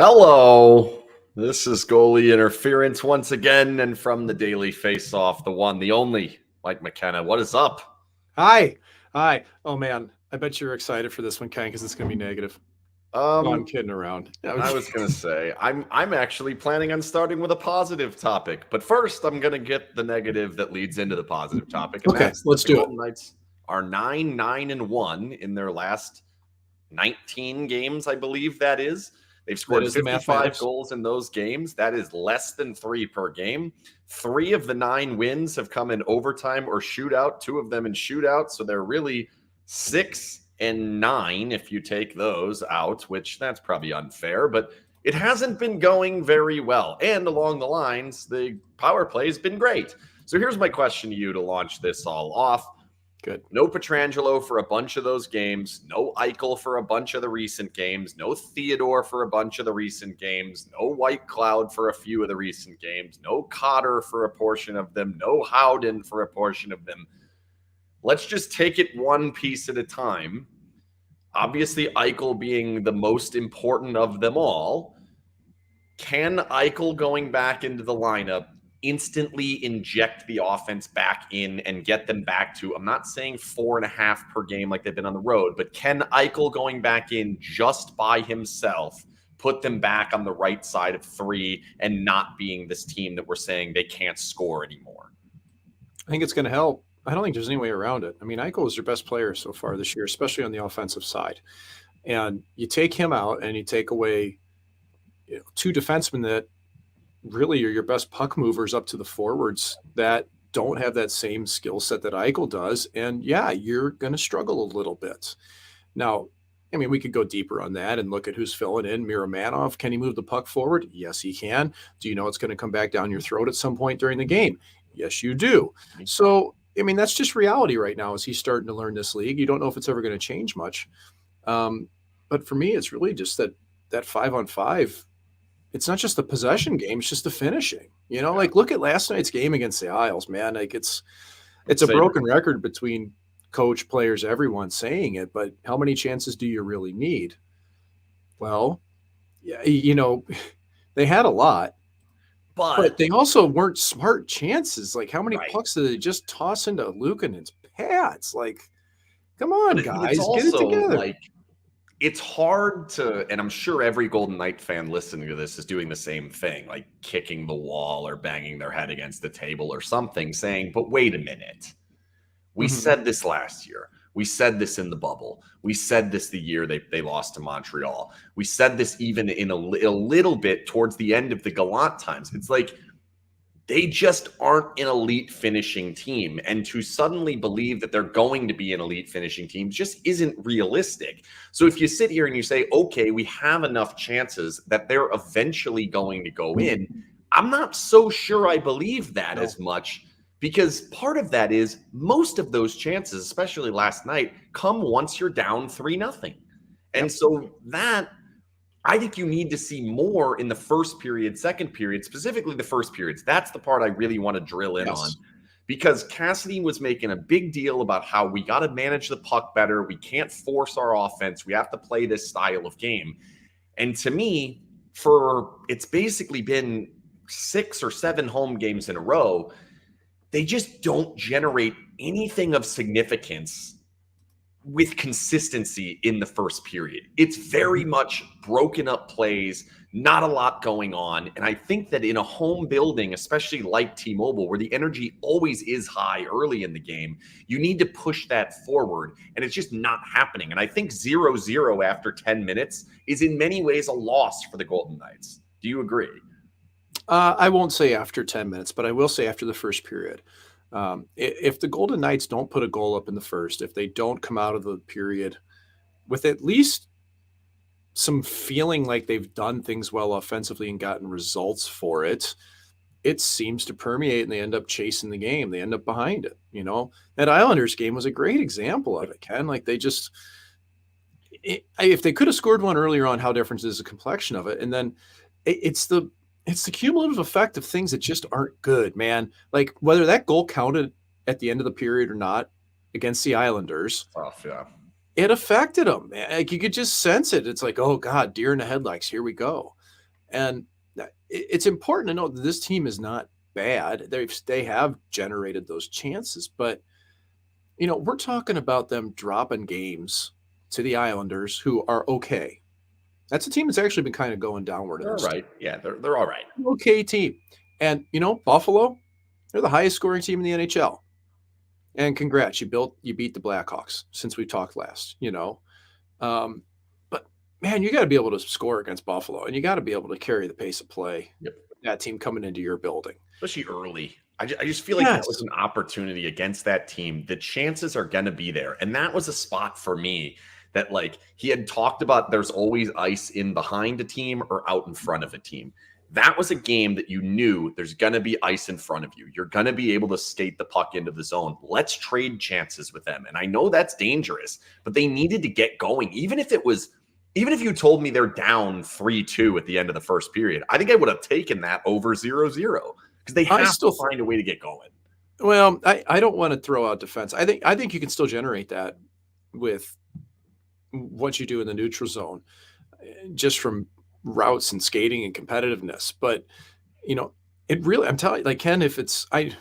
Hello. This is goalie interference once again, and from the Daily Face-Off, the one, the only, Mike McKenna. What is up? Hi. Hi. Oh, man. I bet you're excited for this one, Ken, because it's going to be negative. No, I'm kidding around. I was gonna say I'm actually planning on starting with a positive topic, but first I'm gonna get the negative that leads into the positive topic. And Okay, that's let's the do it. Golden Knights are 9-9-1 in their last 19 games, I believe that is. They've scored 55 goals in those games. That is less than 3 per game. 3 of the 9 wins have come in overtime or shootout, 2 of them in shootout. So they're really 6-9 if you take those out, which that's probably unfair, but it hasn't been going very well. And along the lines, the power play has been great. So here's my question to you to launch this all off. Good. No Pietrangelo for a bunch of those games. No Eichel for a bunch of the recent games. No Theodore for a bunch of the recent games. No White Cloud for a few of the recent games. No Cotter for a portion of them. No Howden for a portion of them. Let's just take it one piece at a time. Obviously, Eichel being the most important of them all. Can Eichel going back into the lineup instantly inject the offense back in and get them back to, I'm not saying 4.5 per game like they've been on the road, but can Eichel going back in just by himself put them back on the right side of 3 and not being this team that we're saying they can't score anymore? I think it's going to help. I don't think there's any way around it. I mean, Eichel is their best player so far this year, especially on the offensive side. And you take him out and you take away 2 defensemen that really are your best puck movers up to the forwards that don't have that same skill set that Eichel does. And yeah, you're going to struggle a little bit. Now, I mean, we could go deeper on that and look at who's filling in. Miromanov, can he move the puck forward? Yes, he can. Do you know it's going to come back down your throat at some point during the game? Yes, you do. So, I mean, that's just reality right now as he's starting to learn this league. You don't know if it's ever going to change much. But for me, it's really just that 5-on-5. It's not just the possession game; it's just the finishing. Like look at last night's game against the Isles, man. Like it's a broken record between coach, players, everyone saying it. But how many chances do you really need? Well, yeah, they had a lot, but they also weren't smart chances. Like how many pucks did they just toss into Luukkonen's pads? Like, come on, guys, get it together. It's hard to, and I'm sure every Golden Knight fan listening to this is doing the same thing, like kicking the wall or banging their head against the table or something, saying, but wait a minute. We said this last year. We said this in the bubble. We said this the year they lost to Montreal. We said this even in a little bit towards the end of the Gallant times. It's like, they just aren't an elite finishing team. And to suddenly believe that they're going to be an elite finishing team just isn't realistic. So if you sit here and you say, okay, we have enough chances that they're eventually going to go in, I'm not so sure I believe that as much, because part of that is most of those chances, especially last night, come once you're down 3-0. And so that, I think you need to see more in the first period, second period, specifically the first periods. That's the part I really want to drill in on, because Cassidy was making a big deal about how we got to manage the puck better. We can't force our offense. We have to play this style of game. And to me, it's basically been 6 or 7 home games in a row, they just don't generate anything of significance with consistency in the first period. It's very much broken up plays, not a lot going on. And I think that in a home building, especially like T-Mobile, where the energy always is high early in the game, you need to push that forward. And it's just not happening. And I think 0-0 after 10 minutes is in many ways a loss for the Golden Knights. Do you agree? I won't say after 10 minutes, but I will say after the first period. If the Golden Knights don't put a goal up in the first, if they don't come out of the period with at least some feeling like they've done things well offensively and gotten results for it, it seems to permeate and they end up chasing the game. They end up behind it. That Islanders game was a great example of it, Ken. Like if they could have scored one earlier on, how different is the complexion of it? And then it's the cumulative effect of things that just aren't good, man. Like whether that goal counted at the end of the period or not against the Islanders, it affected them. Like you could just sense it. It's like, oh God, deer in the headlights. Here we go. And it's important to know that this team is not bad. They have generated those chances, but we're talking about them dropping games to the Islanders, who are okay. That's a team that's actually been kind of going downward in They're all this. right. Yeah, they're all right. Okay team. And Buffalo, they're the highest scoring team in the NHL. And congrats, you beat the Blackhawks since we talked last, But man, you got to be able to score against Buffalo, and you got to be able to carry the pace of play. Yep. That team coming into your building, especially early. I just feel like that was an opportunity against that team. The chances are going to be there. And that was a spot for me that, like, he had talked about there's always ice in behind a team or out in front of a team. That was a game that you knew there's going to be ice in front of you. You're going to be able to skate the puck into the zone. Let's trade chances with them. And I know that's dangerous, but they needed to get going. Even if you told me they're down 3-2 at the end of the first period, I think I would have taken that over 0-0 because they have to find a way to get going. Well, I don't want to throw out defense. I think you can still generate that with what you do in the neutral zone, just from routes and skating and competitiveness. But it really, I'm telling you, like, Ken, if it's I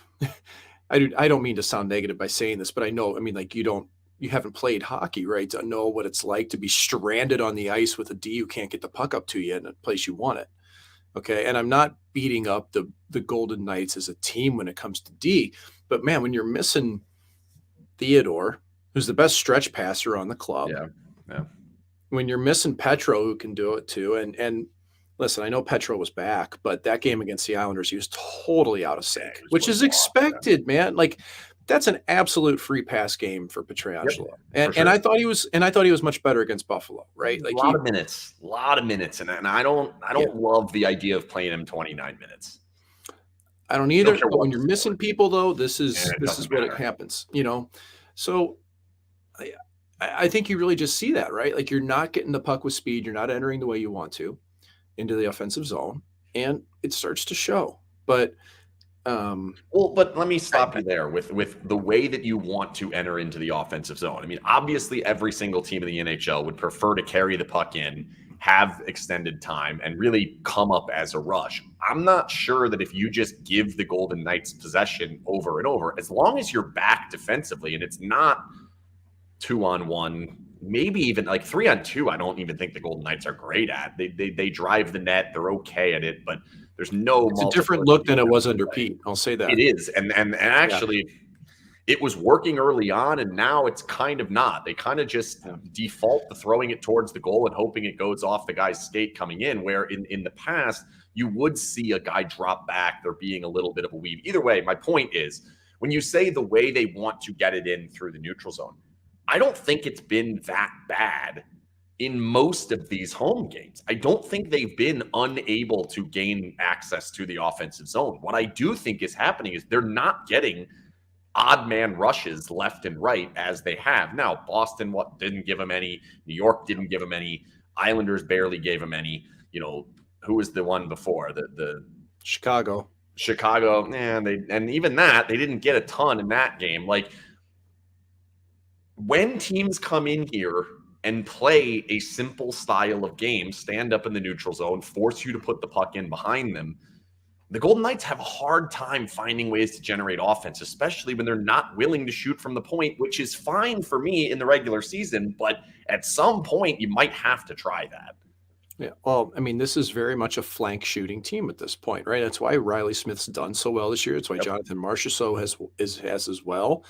don't mean to sound negative by saying this, but I know, like, you haven't played hockey, right, to know what it's like to be stranded on the ice with a D who can't get the puck up to you in a place you want it. Okay. And I'm not beating up the Golden Knights as a team when it comes to D, but man, when you're missing Theodore, who's the best stretch passer on the club. Yeah. When you're missing Petro, who can do it too. And listen, I know Petro was back, but that game against the Islanders, he was totally out of sync, which is expected, man. Like, that's an absolute free pass game for Pietrangelo. Yep, and I thought he was much better against Buffalo, right? Like, a lot of minutes. And I don't love the idea of playing him 29 minutes. I don't either. But when you're missing people, though, this is what it happens, So I think you really just see that, right? Like, you're not getting the puck with speed. You're not entering the way you want to into the offensive zone, and it starts to show. But but let me stop you there with the way that you want to enter into the offensive zone. I mean, obviously, every single team in the NHL would prefer to carry the puck in, have extended time, and really come up as a rush. I'm not sure that if you just give the Golden Knights possession over and over, as long as you're back defensively and it's not 2-on-1, maybe even like 3-on-2, I don't even think the Golden Knights are great at. They drive the net, they're okay at it, but there's no. It's a different look than it was under Pete. I'll say that it is, and actually, it was working early on, and now it's kind of not. They kind of just default to throwing it towards the goal and hoping it goes off the guy's skate coming in. Where in the past, you would see a guy drop back, there being a little bit of a weave. Either way, my point is, when you say the way they want to get it in through the neutral zone, I don't think it's been that bad in most of these home games. I don't think they've been unable to gain access to the offensive zone. What I do think is happening is they're not getting odd man rushes left and right as they have. Now, Boston didn't give them any. New York didn't give them any. Islanders barely gave them any. Who was the one before? The Chicago, and even that, they didn't get a ton in that game. Like, when teams come in here and play a simple style of game, stand up in the neutral zone, force you to put the puck in behind them, the Golden Knights have a hard time finding ways to generate offense, especially when they're not willing to shoot from the point, which is fine for me in the regular season, but at some point you might have to try that. Yeah, well, I mean, this is very much a flank shooting team at this point, right? That's why Riley Smith's done so well this year. It's why Jonathan Marchessault has as well,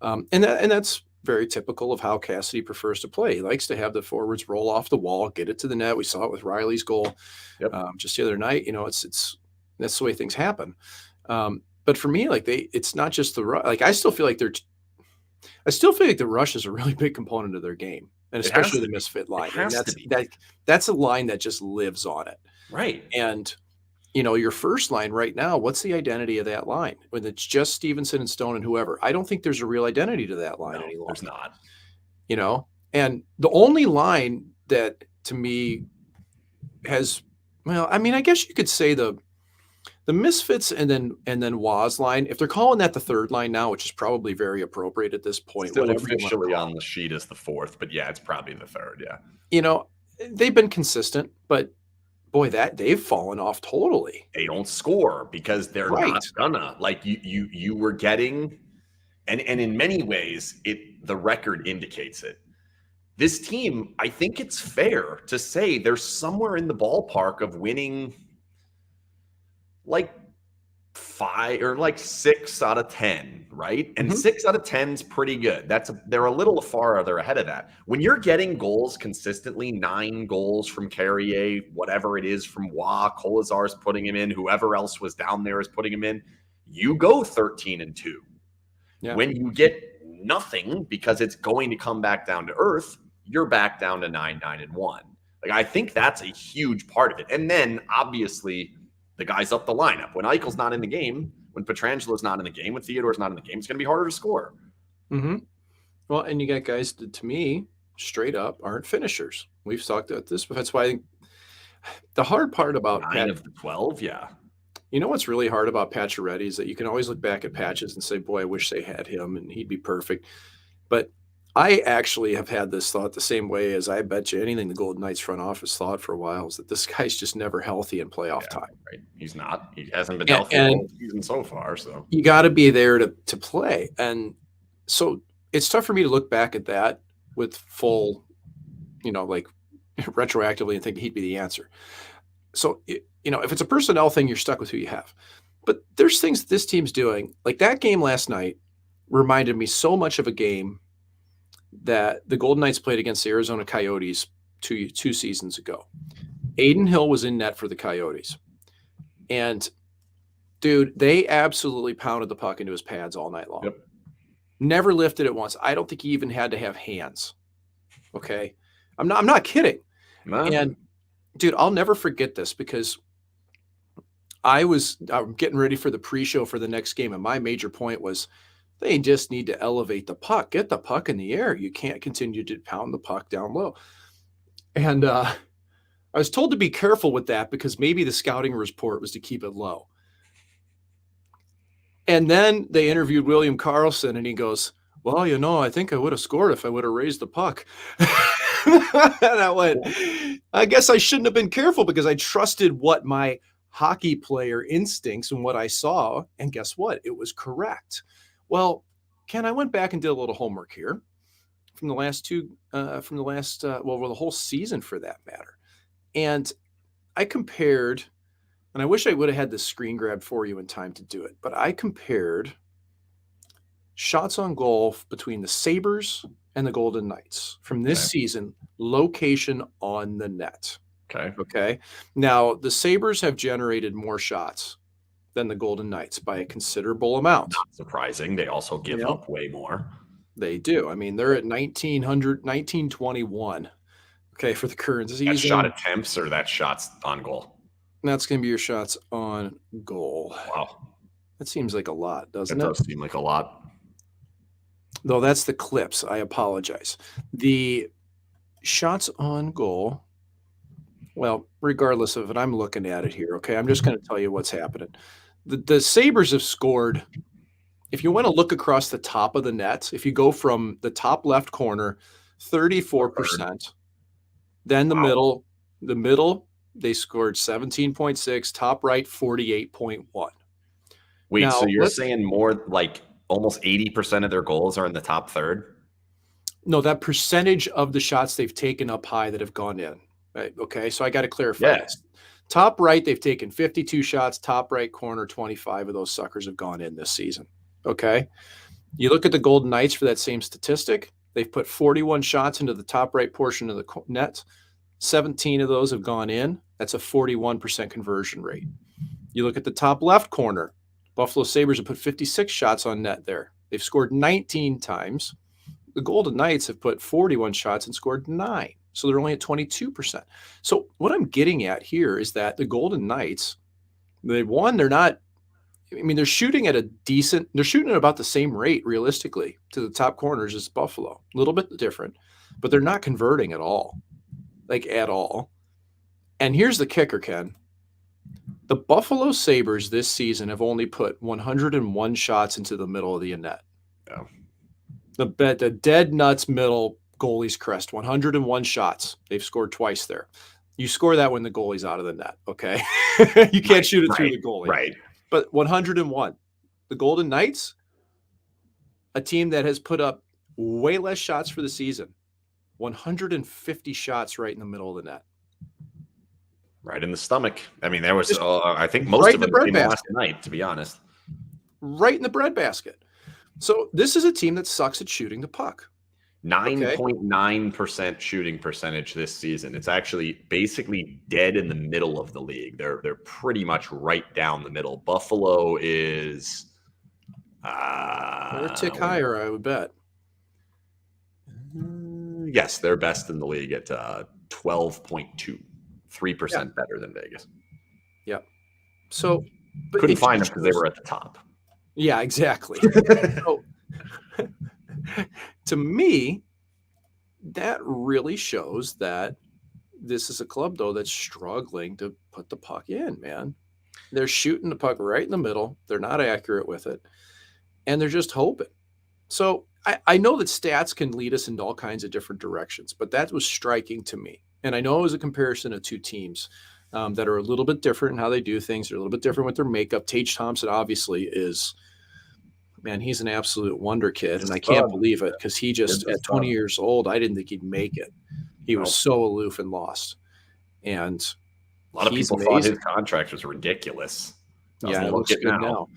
and that's very typical of how Cassidy prefers to play. He likes to have the forwards roll off the wall, get it to the net. We saw it with Riley's goal just the other night. It's that's the way things happen. But for me, like, it's not just the rush. Like, I still feel like the rush is a really big component of their game, and especially the misfit line. That's a line that just lives on it, right? And your first line right now, what's the identity of that line? When it's just Stevenson and Stone and whoever, I don't think there's a real identity to that line anymore. There's not. And the only line that to me has, well, I mean, I guess you could say the Misfits and then Waz line, if they're calling that the third line now, which is probably very appropriate at this point. Still officially on the sheet as the fourth, but yeah, it's probably the third. Yeah. They've been consistent, but boy, that they've fallen off totally. They don't score because they're Right. not gonna. Like you were getting, and in many ways, the record indicates it. This team, I think it's fair to say they're somewhere in the ballpark of winning like 5 or like 6 out of 10, right? And 6 out of 10 is pretty good. They're a little farther ahead of that. When you're getting goals consistently, 9 goals from Carrier, whatever it is from Waugh, Kolazar's putting him in, whoever else was down there is putting him in, you go 13-2. Yeah. When you get nothing because it's going to come back down to earth, you're back down to 9-1. Like, I think that's a huge part of it. And then obviously the guys up the lineup. When Eichel's not in the game, when Petrangelo's not in the game, when Theodore's not in the game, it's going to be harder to score. Well, and you got guys that, to me, straight up aren't finishers. We've talked about this, but that's why I think the hard part about 9 of the 12, yeah. You know what's really hard about Pacioretty is that you can always look back at Patches and say, boy, I wish they had him and he'd be perfect. But I actually have had this thought the same way as I bet you anything the Golden Knights front office thought for a while, is that this guy's just never healthy in playoff time. Right. He's not. He hasn't been healthy all season so far. So you got to be there to play. And so it's tough for me to look back at that with full, like retroactively and think he'd be the answer. So, if it's a personnel thing, you're stuck with who you have. But there's things that this team's doing. Like that game last night reminded me so much of a game that the Golden Knights played against the Arizona Coyotes two seasons ago. Adin Hill was in net for the Coyotes. And, dude, they absolutely pounded the puck into his pads all night long. Yep. Never lifted it once. I don't think he even had to have hands. Okay? I'm not kidding. No. And, dude, I'll never forget this because I'm getting ready for the pre-show for the next game, and my major point was they just need to elevate the puck, get the puck in the air. You can't continue to pound the puck down low. And I was told to be careful with that because maybe the scouting report was to keep it low. And then they interviewed William Karlsson, and he goes, well, I think I would have scored if I would have raised the puck. And I went, I guess I shouldn't have been careful because I trusted what my hockey player instincts and what I saw. And guess what? It was correct. Well, Ken, I went back and did a little homework here from the whole season for that matter. And I compared, and I wish I would have had the screen grab for you in time to do it, but I compared shots on goal between the Sabres and the Golden Knights from this season, location on the net. Okay. Now, the Sabres have generated more shots than the Golden Knights by a considerable amount. Not surprising. They also give up way more. They do. I mean, they're at 1921. Okay, for the current season. That's shot attempts or that's shots on goal? That's going to be your shots on goal. Wow. That seems like a lot, doesn't it? It does seem like a lot. Though that's the clips. I apologize. The shots on goal, well, regardless of it, I'm looking at it here, okay? I'm just going to tell you what's happening. The Sabres have scored, if you want to look across the top of the net, if you go from the top left corner, 34%, then the middle, they scored 17.6, top right, 48.1. Wait, now, so you're saying more like almost 80% of their goals are in the top third? No, that percentage of the shots they've taken up high that have gone in. Right, okay, so I got to clarify this. Top right, they've taken 52 shots. Top right corner, 25 of those suckers have gone in this season. Okay, you look at the Golden Knights for that same statistic. They've put 41 shots into the top right portion of the net. 17 of those have gone in. That's a 41% conversion rate. You look at the top left corner. Buffalo Sabres have put 56 shots on net there. They've scored 19 times. The Golden Knights have put 41 shots and scored 9. So they're only at 22%. So what I'm getting at here is that the Golden Knights, they're shooting at they're shooting at about the same rate realistically to the top corners as Buffalo. A little bit different, but they're not converting at all. Like at all. And here's the kicker, Ken. The Buffalo Sabres this season have only put 101 shots into the middle of the net. Yeah. The dead nuts middle goalie's crest, 101 shots. They've scored twice there. You score that when the goalie's out of the net, okay? You can't shoot it through the goalie. Right. But 101, the Golden Knights, a team that has put up way less shots for the season, 150 shots right in the middle of the net. Right in the stomach. I mean, there was, Just I think most right of in the them bread came basket. last night, to be honest. Right in the breadbasket. So this is a team that sucks at shooting the puck. 9.9% shooting percentage this season. It's actually basically dead in the middle of the league. They're pretty much right down the middle. Buffalo is They're a tick higher, I would bet. Yes, they're best in the league at 12.2, 3% better than Vegas. Yeah. So but couldn't find them because they were at the top. Yeah, exactly. So, to me, that really shows that this is a club, though, that's struggling to put the puck in, man. They're shooting the puck right in the middle. They're not accurate with it, and they're just hoping. So I know that stats can lead us into all kinds of different directions, but that was striking to me. And I know it was a comparison of two teams that are a little bit different in how they do things. They're a little bit different with their makeup. Tage Thompson obviously is, man, he's an absolute wonder kid, and I can't believe it because he just, at 20 years old, I didn't think he'd make it. He was so aloof and lost. And a lot of people thought his contract was ridiculous. Yeah, it looks good now.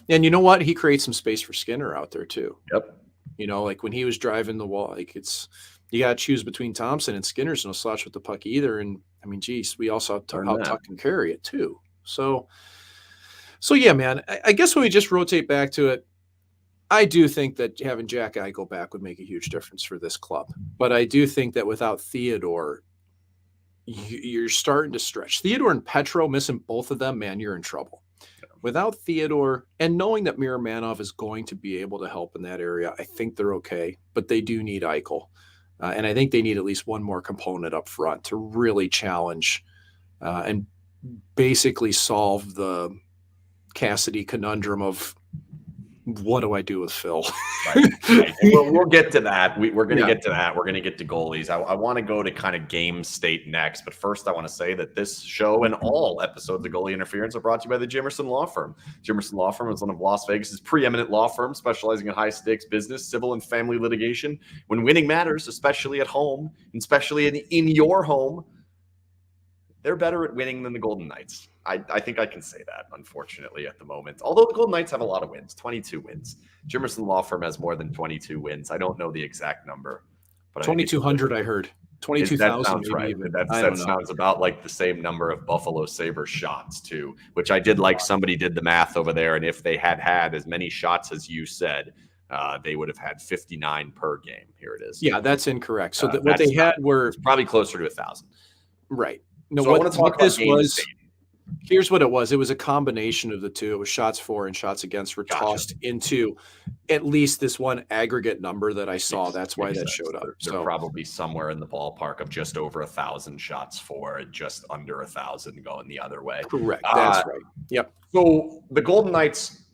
And you know what? He creates some space for Skinner out there too. Yep. You know, like when he was driving the wall, like you got to choose between Thompson and Skinner's no slouch with the puck either. And I mean, geez, we also have how Tuck can carry it too. So yeah, man, I guess when we just rotate back to it, I do think that having Jack Eichel back would make a huge difference for this club. But I do think that without Theodore, you're starting to stretch. Theodore and Petro, missing both of them, man, you're in trouble. Without Theodore, and knowing that Miramanov is going to be able to help in that area, I think they're okay. But they do need Eichel. And I think they need at least one more component up front to really challenge and basically solve the Cassidy conundrum of, what do I do with Phil? Right. We'll get to that. We're going to get to that. We're going to get to goalies. I want to go to kind of game state next. But first, I want to say that this show and all episodes of Goalie Interference are brought to you by the Jimerson Law Firm. Jimerson Law Firm is one of Las Vegas's preeminent law firms specializing in high-stakes business, civil, and family litigation. When winning matters, especially at home, and especially in your home, they're better at winning than the Golden Knights. I think I can say that, unfortunately, at the moment. Although the Golden Knights have a lot of wins, 22 wins. Jimerson Law Firm has more than 22 wins. I don't know the exact number. But 2,200, I heard. 22,000. That sounds right. That sounds about like the same number of Buffalo Sabres shots, too, which I did like somebody did the math over there. And if they had as many shots as you said, they would have had 59 per game. Here it is. Yeah, that's incorrect. So what they had were probably closer to 1,000. Right. No, so what this was. State. Here's what it was. It was a combination of the two. It was shots for and shots against were tossed into at least this one aggregate number that I saw. That's why that showed up. They're probably somewhere in the ballpark of just over 1,000 shots for and just under 1,000 going the other way. Correct. That's right. Yep. So the Golden Knights,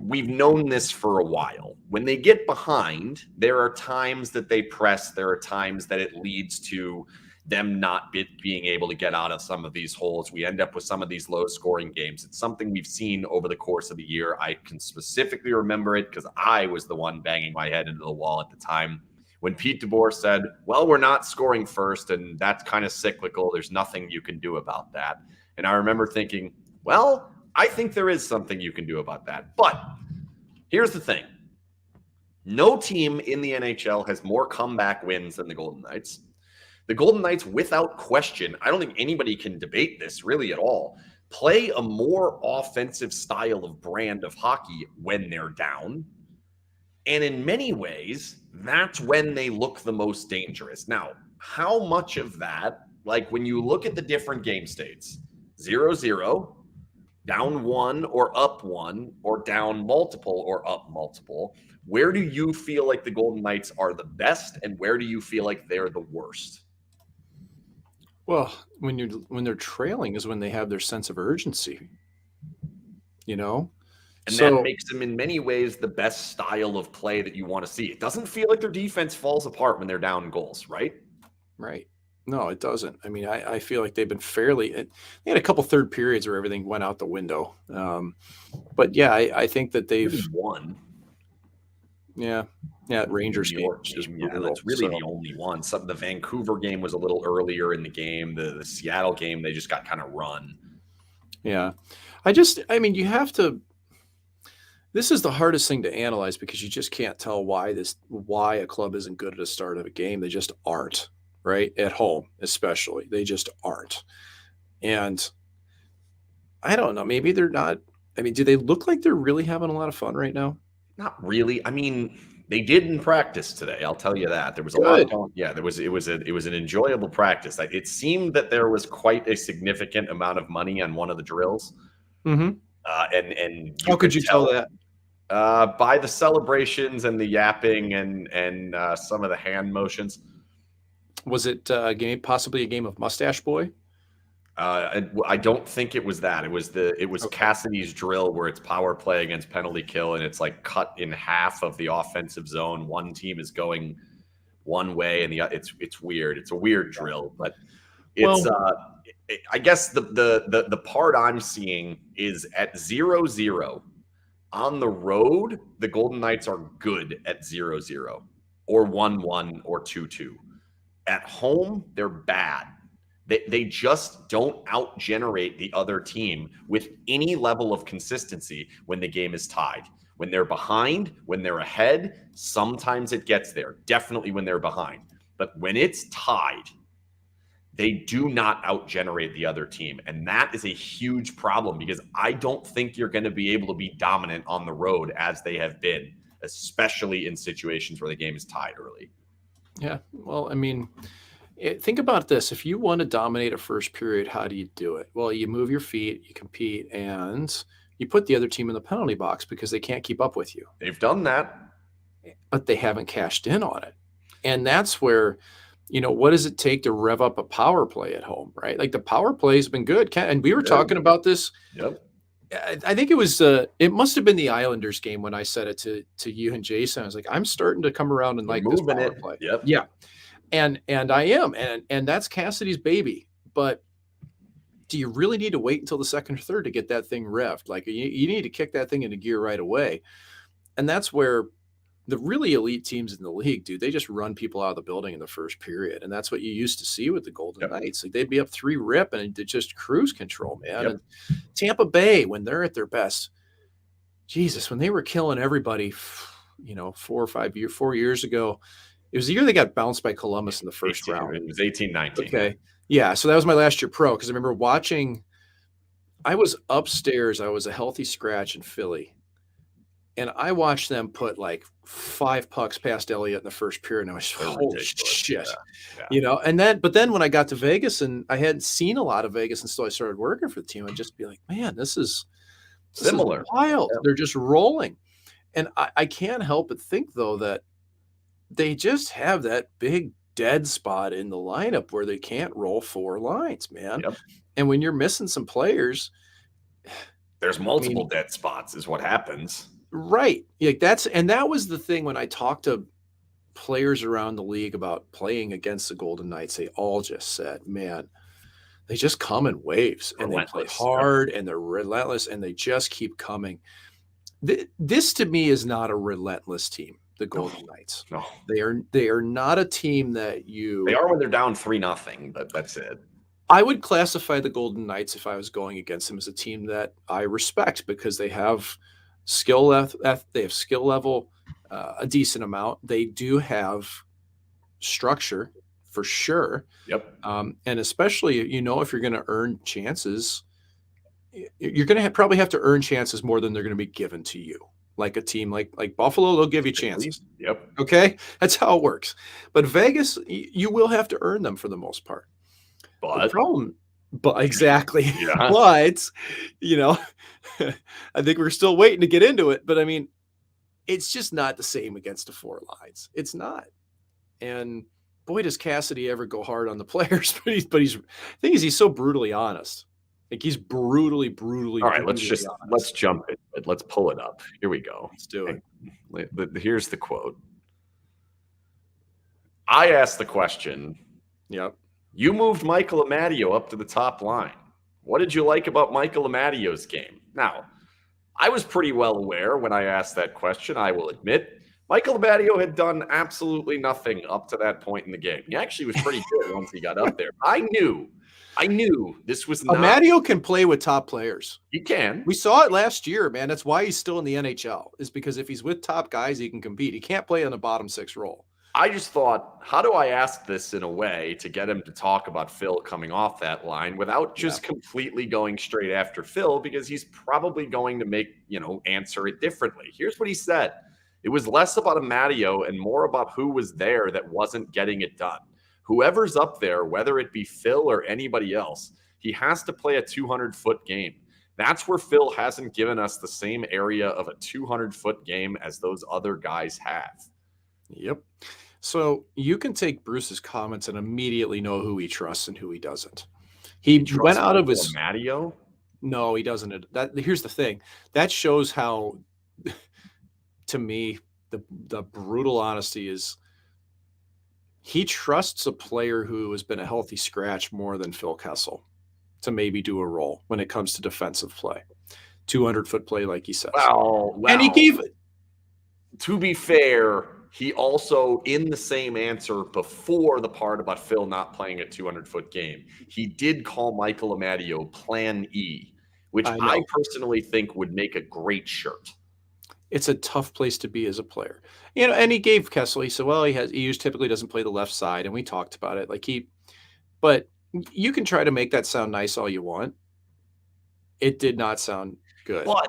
we've known this for a while. When they get behind, there are times that they press. There are times that it leads to them not being able to get out of some of these holes. We end up with some of these low-scoring games. It's something we've seen over the course of the year. I can specifically remember it because I was the one banging my head into the wall at the time when Pete DeBoer said, well, we're not scoring first, and that's kind of cyclical. There's nothing you can do about that. And I remember thinking, well, I think there is something you can do about that. But here's the thing. No team in the NHL has more comeback wins than the Golden Knights. The Golden Knights, without question, I don't think anybody can debate this really at all, play a more offensive style of brand of hockey when they're down. And in many ways, that's when they look the most dangerous. Now, how much of that, like when you look at the different game states, 0-0, down 1 or up 1, or down multiple or up multiple, where do you feel like the Golden Knights are the best and where do you feel like they're the worst? Well, when they're trailing is when they have their sense of urgency, you know? And that makes them in many ways the best style of play that you want to see. It doesn't feel like their defense falls apart when they're down goals, right? Right. No, it doesn't. I mean, I feel like they've been they had a couple third periods where everything went out the window. But yeah, I think that Really they've, one. yeah, yeah, The New Rangers game York was just game, yeah, brutal. that's really So the only one. The Vancouver game was a little earlier in the game. The Seattle game, they just got kind of run. yeah, I mean, you have to. This is the hardest thing to analyze because you just can't tell why a club isn't good at the start of a game. They just aren't, right? At home, especially. They just aren't. And I don't know, maybe they're not. I mean, do they look like they're really having a lot of fun right now? Not really. I mean, they did in practice today. I'll tell you that there was a lot Good. going. Yeah, it was an enjoyable practice. It seemed that there was quite a significant amount of money on one of the drills, Mm-hmm. and you How could could you tell tell that? by the celebrations and the yapping and some of the hand motions. Was it a game, possibly a game of Mustache Boy? I don't think it was that. It was Okay. Cassidy's drill where it's power play against penalty kill, and it's like cut in half of the offensive zone. One team is going one way, and it's weird. It's a weird drill, but it's Well, I guess the part I'm seeing is at 0-0 on the road. The Golden Knights are good at 0-0 or 1-1 or 2-2. At home, they're bad. They just don't outgenerate the other team with any level of consistency when the game is tied. When they're behind, when they're ahead, sometimes it gets there. Definitely when they're behind. But when it's tied, they do not outgenerate the other team. And that is a huge problem because I don't think you're going to be able to be dominant on the road as they have been, especially in situations where the game is tied early. yeah. Well, I mean, think about this. If you want to dominate a first period, how do you do it? Well, you move your feet, you compete, and you put the other team in the penalty box because they can't keep up with you. They've done that. But they haven't cashed in on it. And that's where, what does it take to rev up a power play at home, right? Like the power play has been good. And we were talking about this. Yep. I think it must have been the Islanders game when I said it to you and Jason. I was like, I'm starting to come around and like this power play. Yep. Yeah. And I am. And that's Cassidy's baby. But do you really need to wait until the second or third to get that thing revved? Like you need to kick that thing into gear right away. And that's where the really elite teams in the league, dude, they just run people out of the building in the first period. And that's what you used to see with the Golden Knights. Like they'd be up 3-0 and they just cruise control, man. Yep. And Tampa Bay, when they're at their best, Jesus, when they were killing everybody, 4 years ago, it was the year they got bounced by Columbus in the first round. It was 18-19. Okay. Yeah. So that was my last year pro because I remember I was upstairs. I was a healthy scratch in Philly. And I watched them put like 5 pucks past Elliott in the first period, and I was holy shit, But then when I got to Vegas, and I hadn't seen a lot of Vegas until I started working for the team, I'd just be like, man, this is similar, wild. Yeah. They're just rolling, and I can't help but think though that they just have that big dead spot in the lineup where they can't roll 4 lines, man. Yep. And when you're missing some players, there's multiple dead spots, is what happens. Right. Yeah, that was the thing when I talked to players around the league about playing against the Golden Knights. They all just said, man, they just come in waves and they play hard and they're relentless and they just keep coming. This to me is not a relentless team, the Golden Knights. No. They are not a team that They are when they're down 3-0, but that's it. I would classify the Golden Knights, if I was going against them, as a team that I respect because they have skill level a decent amount. They do have structure for sure. Yep. And especially, if you're going to earn chances, you're going to probably have to earn chances more than they're going to be given to you. Like a team like Buffalo, they'll give you chances. Yep. Okay. That's how it works. But Vegas, you will have to earn them for the most part. But the problem, exactly. Yeah. But, I think we're still waiting to get into it. But I mean, it's just not the same against the 4 lines. It's not. And boy, does Cassidy ever go hard on the players. But he's the thing is, he's so brutally honest. Like he's brutally. All right, let's jump in. Let's pull it up. Here we go. Let's do it. Here's the quote. I asked the question. Yep. You moved Michael Amadio up to the top line. What did you like about Michael Amadio's game? Now, I was pretty well aware when I asked that question, I will admit. Michael Amadio had done absolutely nothing up to that point in the game. He actually was pretty good once he got up there. I knew this was not. Amadio can play with top players. He can. We saw it last year, man. That's why he's still in the NHL, is because if he's with top guys, he can compete. He can't play in a bottom six role. I just thought, how do I ask this in a way to get him to talk about Phil coming off that line without just completely going straight after Phil, because he's probably going to answer it differently. Here's what he said. It was less about Amadio and more about who was there that wasn't getting it done. Whoever's up there, whether it be Phil or anybody else, he has to play a 200-foot game. That's where Phil hasn't given us the same area of a 200-foot game as those other guys have. Yep. So you can take Bruce's comments and immediately know who he trusts and who he doesn't. He went out of his Amadio? No, he doesn't. Here's the thing. That shows how, to me, the brutal honesty is he trusts a player who has been a healthy scratch more than Phil Kessel to maybe do a role when it comes to defensive play. 200-foot play, like he says. Well, and he gave it. To be fair, he also, in the same answer before the part about Phil not playing a 200-foot game, he did call Michael Amadio Plan E, which I personally think would make a great shirt. It's a tough place to be as a player. And he gave Kessel, he said, well, he typically doesn't play the left side, and we talked about it. But you can try to make that sound nice all you want. It did not sound good. But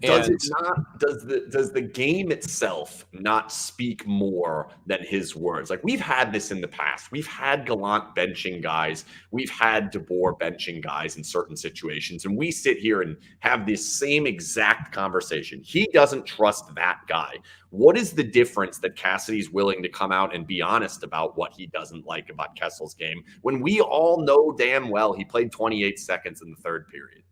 does the game itself not speak more than his words? Like, we've had this in the past. We've had Gallant benching guys. We've had DeBoer benching guys in certain situations. And we sit here and have this same exact conversation. He doesn't trust that guy. What is the difference that Cassidy's willing to come out and be honest about what he doesn't like about Kessel's game when we all know damn well he played 28 seconds in the third period?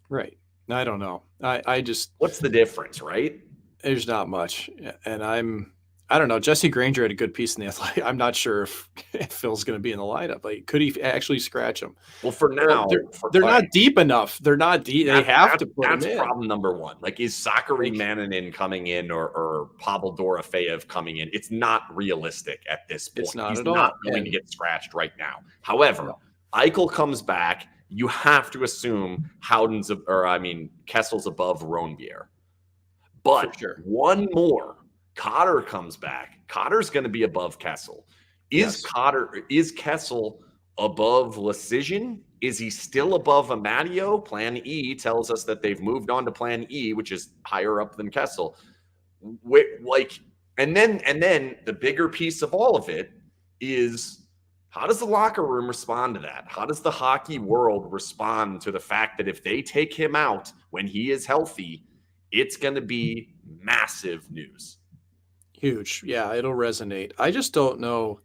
Right. I don't know. I just, what's the difference, right? There's not much. And I don't know. Jesse Granger had a good piece in the Athletic. I'm not sure if Phil's going to be in the lineup. Like, could he actually scratch him? Well, for now, they're not deep enough. They're not deep. They have to put him in. That's problem number one. Like, is Sakari Mannanen coming in or Pavel Dorofeyev coming in? It's not realistic at this point. It's not He's at all. not going to get scratched right now. However, Eichel comes back. You have to assume Kessel's above Ronbier. But one more. Cotter comes back. Cotter's going to be above Kessel. Is Kessel above Lecision? Is he still above Amadio? Plan E tells us that they've moved on to Plan E, which is higher up than Kessel. And then the bigger piece of all of it is, how does the locker room respond to that? How does the hockey world respond to the fact that if they take him out when he is healthy, it's going to be massive news? Huge. Yeah, it'll resonate. I just don't know.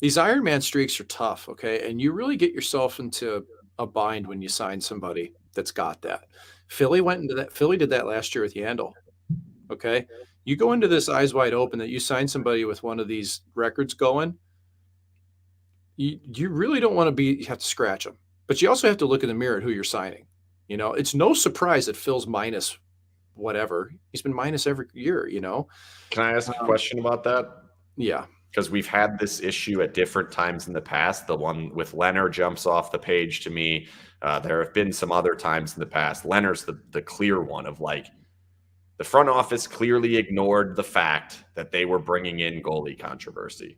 These Ironman streaks are tough, okay? And you really get yourself into a bind when you sign somebody that's got that. Philly went into that. Philly did that last year with Yandel, okay? You go into this eyes wide open that you sign somebody with one of these records going, you really don't want to you have to scratch them. But you also have to look in the mirror at who you're signing. It's no surprise that Phil's minus whatever. He's been minus every year, Can I ask a question about that? Yeah. Because we've had this issue at different times in the past. The one with Leonard jumps off the page to me. There have been some other times in the past. Leonard's the clear one of the front office clearly ignored the fact that they were bringing in goalie controversy.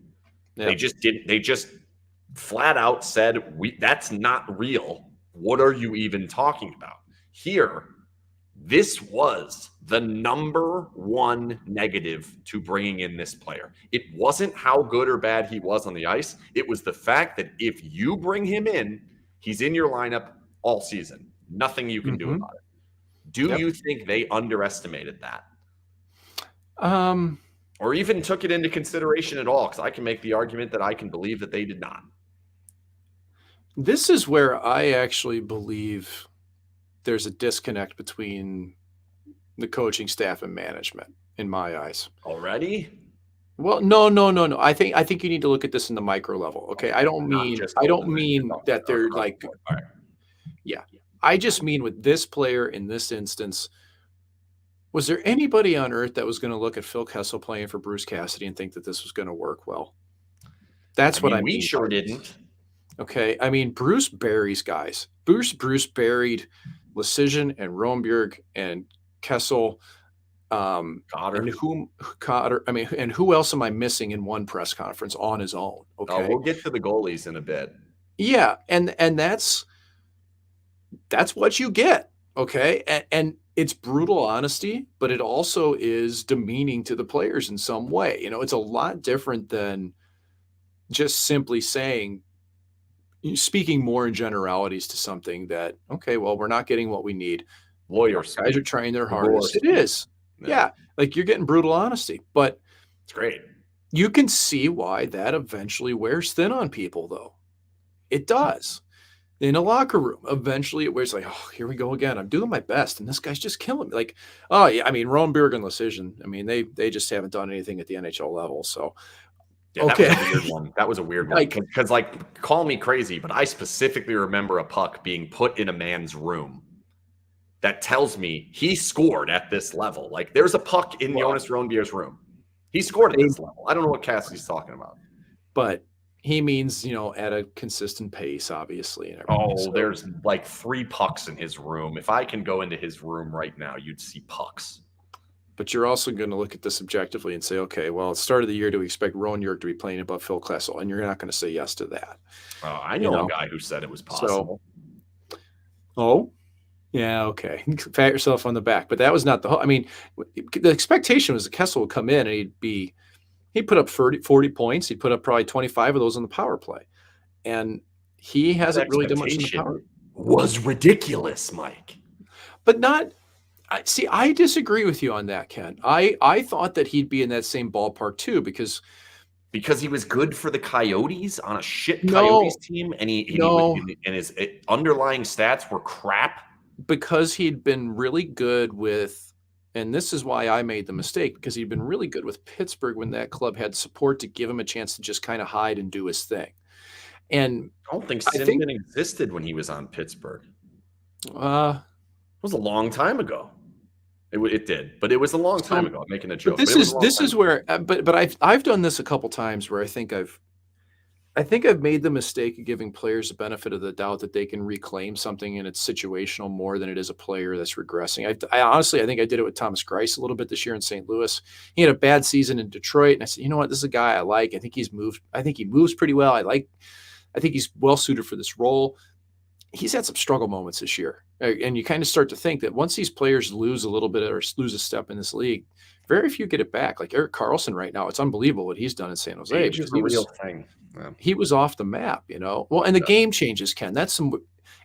Yeah. They just flat out said, that's not real. What are you even talking about? Here, this was the number one negative to bringing in this player. It wasn't how good or bad he was on the ice. It was the fact that if you bring him in, he's in your lineup all season. Nothing you can do about it. Do you think they underestimated that? Or even took it into consideration at all? Because I can make the argument that I can believe that they did not. This is where I actually believe there's a disconnect between the coaching staff and management, in my eyes. Already? Well, no. I think you need to look at this in the micro level. Okay. I don't Not mean just I don't GoldenEye. You're mean talking that they're across like, the board. All right. yeah. I just mean with this player in this instance, was there anybody on earth that was going to look at Phil Kessel playing for Bruce Cassidy and think that this was going to work well? I That's what mean, I we mean by sure this. didn't. Okay. I mean, Bruce buries guys. Bruce buried Lecision and Romberg and Kessel. Cotter. And whom Cotter, I mean, and who else am I missing in one press conference on his own? Oh, Okay. we'll get to the goalies in a bit. Yeah. And that's what you get. Okay. And it's brutal honesty, but it also is demeaning to the players in some way. It's a lot different than just simply saying, speaking more in generalities to something that, okay, well, we're not getting what we need. Lawyer Guys speak. are trying their Divorce hardest. It speak. is. Yeah. Like you're getting brutal honesty, but It's great. you can see why that eventually wears thin on people, though. It does. In a locker room, eventually it wears like, oh, here we go again. I'm doing my best, and this guy's just killing me. Like, oh yeah, I mean, Romberg and Lecision. I mean, they just haven't done anything at the NHL level. So Yeah, okay, that was a weird one. That was a weird one. like, Because, like, call me crazy, but I specifically remember a puck being put in a man's room that tells me he scored at this level. Like, there's a puck in well, Jonas Rönnbjerg's room. He scored at they- this level. I don't know what Cassidy's talking about. but he means at a consistent pace, obviously. And everything. Oh, So- there's like 3 pucks in his room. If I can go into his room right now, you'd see pucks. But you're also going to look at this objectively and say, okay, well, at the start of the year, do we expect Rowan-York to be playing above Phil Kessel? And you're not going to say yes to that. I know a guy who said it was possible. Oh, yeah, okay. Pat yourself on the back. But that was not the whole. I mean, the expectation was that Kessel would come in and he'd put up 40 points. He'd put up probably 25 of those on the power play. And he hasn't really done much in the power. Was ridiculous, Mike. But not. See, I disagree with you on that, Ken. I thought that he'd be in that same ballpark too because he was good for the Coyotes on a shit No. Coyotes team, and No. and his underlying stats were crap. because he'd been really good with, and this is why I made the mistake, because he'd been really good with Pittsburgh when that club had support to give him a chance to just kind of hide and do his thing. And I don't think I think- SinBin existed when he was on Pittsburgh. It uh, was a long time ago. It did, but it was a long time So- ago. I'm making a joke. but this but it was is a long this time is ago. where, but I've done this a couple times where I think I've made the mistake of giving players the benefit of the doubt that they can reclaim something and it's situational more than it is a player that's regressing. I honestly, I think I did it with Thomas Greiss a little bit this year in St. Louis. He had a bad season in Detroit, and I said, you know what, this is a guy I like. I think he moves pretty well. I think he's well suited for this role. He's had some struggle moments this year, and you kind of start to think that once these players lose a little bit or lose a step in this league, very few get it back. Like Erik Karlsson right now, it's unbelievable what he's done in San Jose. Age is because a real thing. Yeah. he was off the map, Well, and the Yeah. game changes, Ken. That's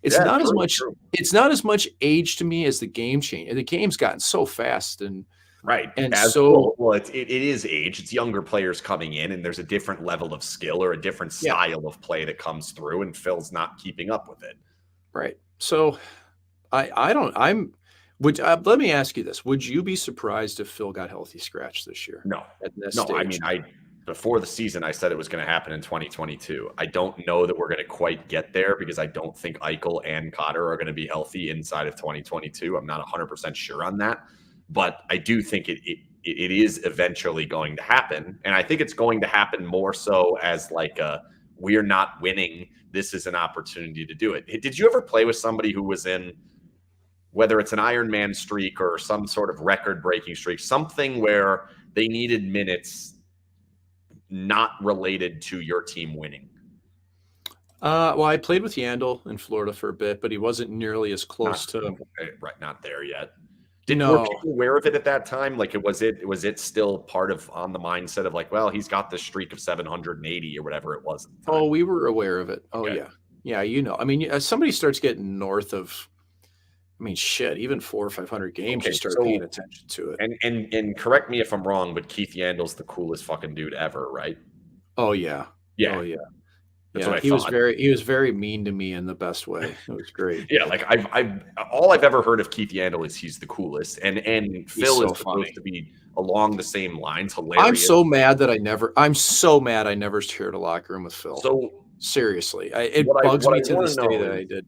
it's Yeah, not as true, much. true. It's not as much age to me as the game change. The game's gotten so fast, and Right. And As so- well, it is age. It's younger players coming in, and there's a different level of skill or a different Yeah. style of play that comes through, and Phil's not keeping up with it. right. So I don't. Let me ask you this: would you be surprised if Phil got healthy scratch this year? No, At this no. stage? I mean, before the season, I said it was going to happen in 2022. I don't know that we're going to quite get there because I don't think Eichel and Cotter are going to be healthy inside of 2022. I'm not 100% sure on that, but I do think it is eventually going to happen, and I think it's going to happen more so as like we're not winning. This is an opportunity to do it. Did you ever play with somebody who was in, whether it's an Ironman streak or some sort of record-breaking streak, something where they needed minutes not related to your team winning? Well, I played with Yandel in Florida for a bit, but he wasn't nearly as close to. Right, not there yet. Were No, people aware of it at that time? Like, was it still part of on the mindset of like, well, he's got this streak of 780 or whatever it was at the time? oh, we were aware of it. Oh Okay. yeah. I mean, as somebody starts getting north of, I mean, shit, even 400 or 500 games, Okay, you start so- paying attention to it. And correct me if I'm wrong, but Keith Yandel's the coolest fucking dude ever, right? Oh yeah. Yeah. Oh yeah. That's Yeah, what I he was thought. very mean to me in the best way. It was great. Yeah, like all I've ever heard of Keith Yandle is he's the coolest, and He's Phil is so supposed funny. to be along the same lines, I'm hilarious. so mad that I'm so mad I never shared a locker room with Phil. So Seriously, it what bugs me I to want this to day know that I is, did.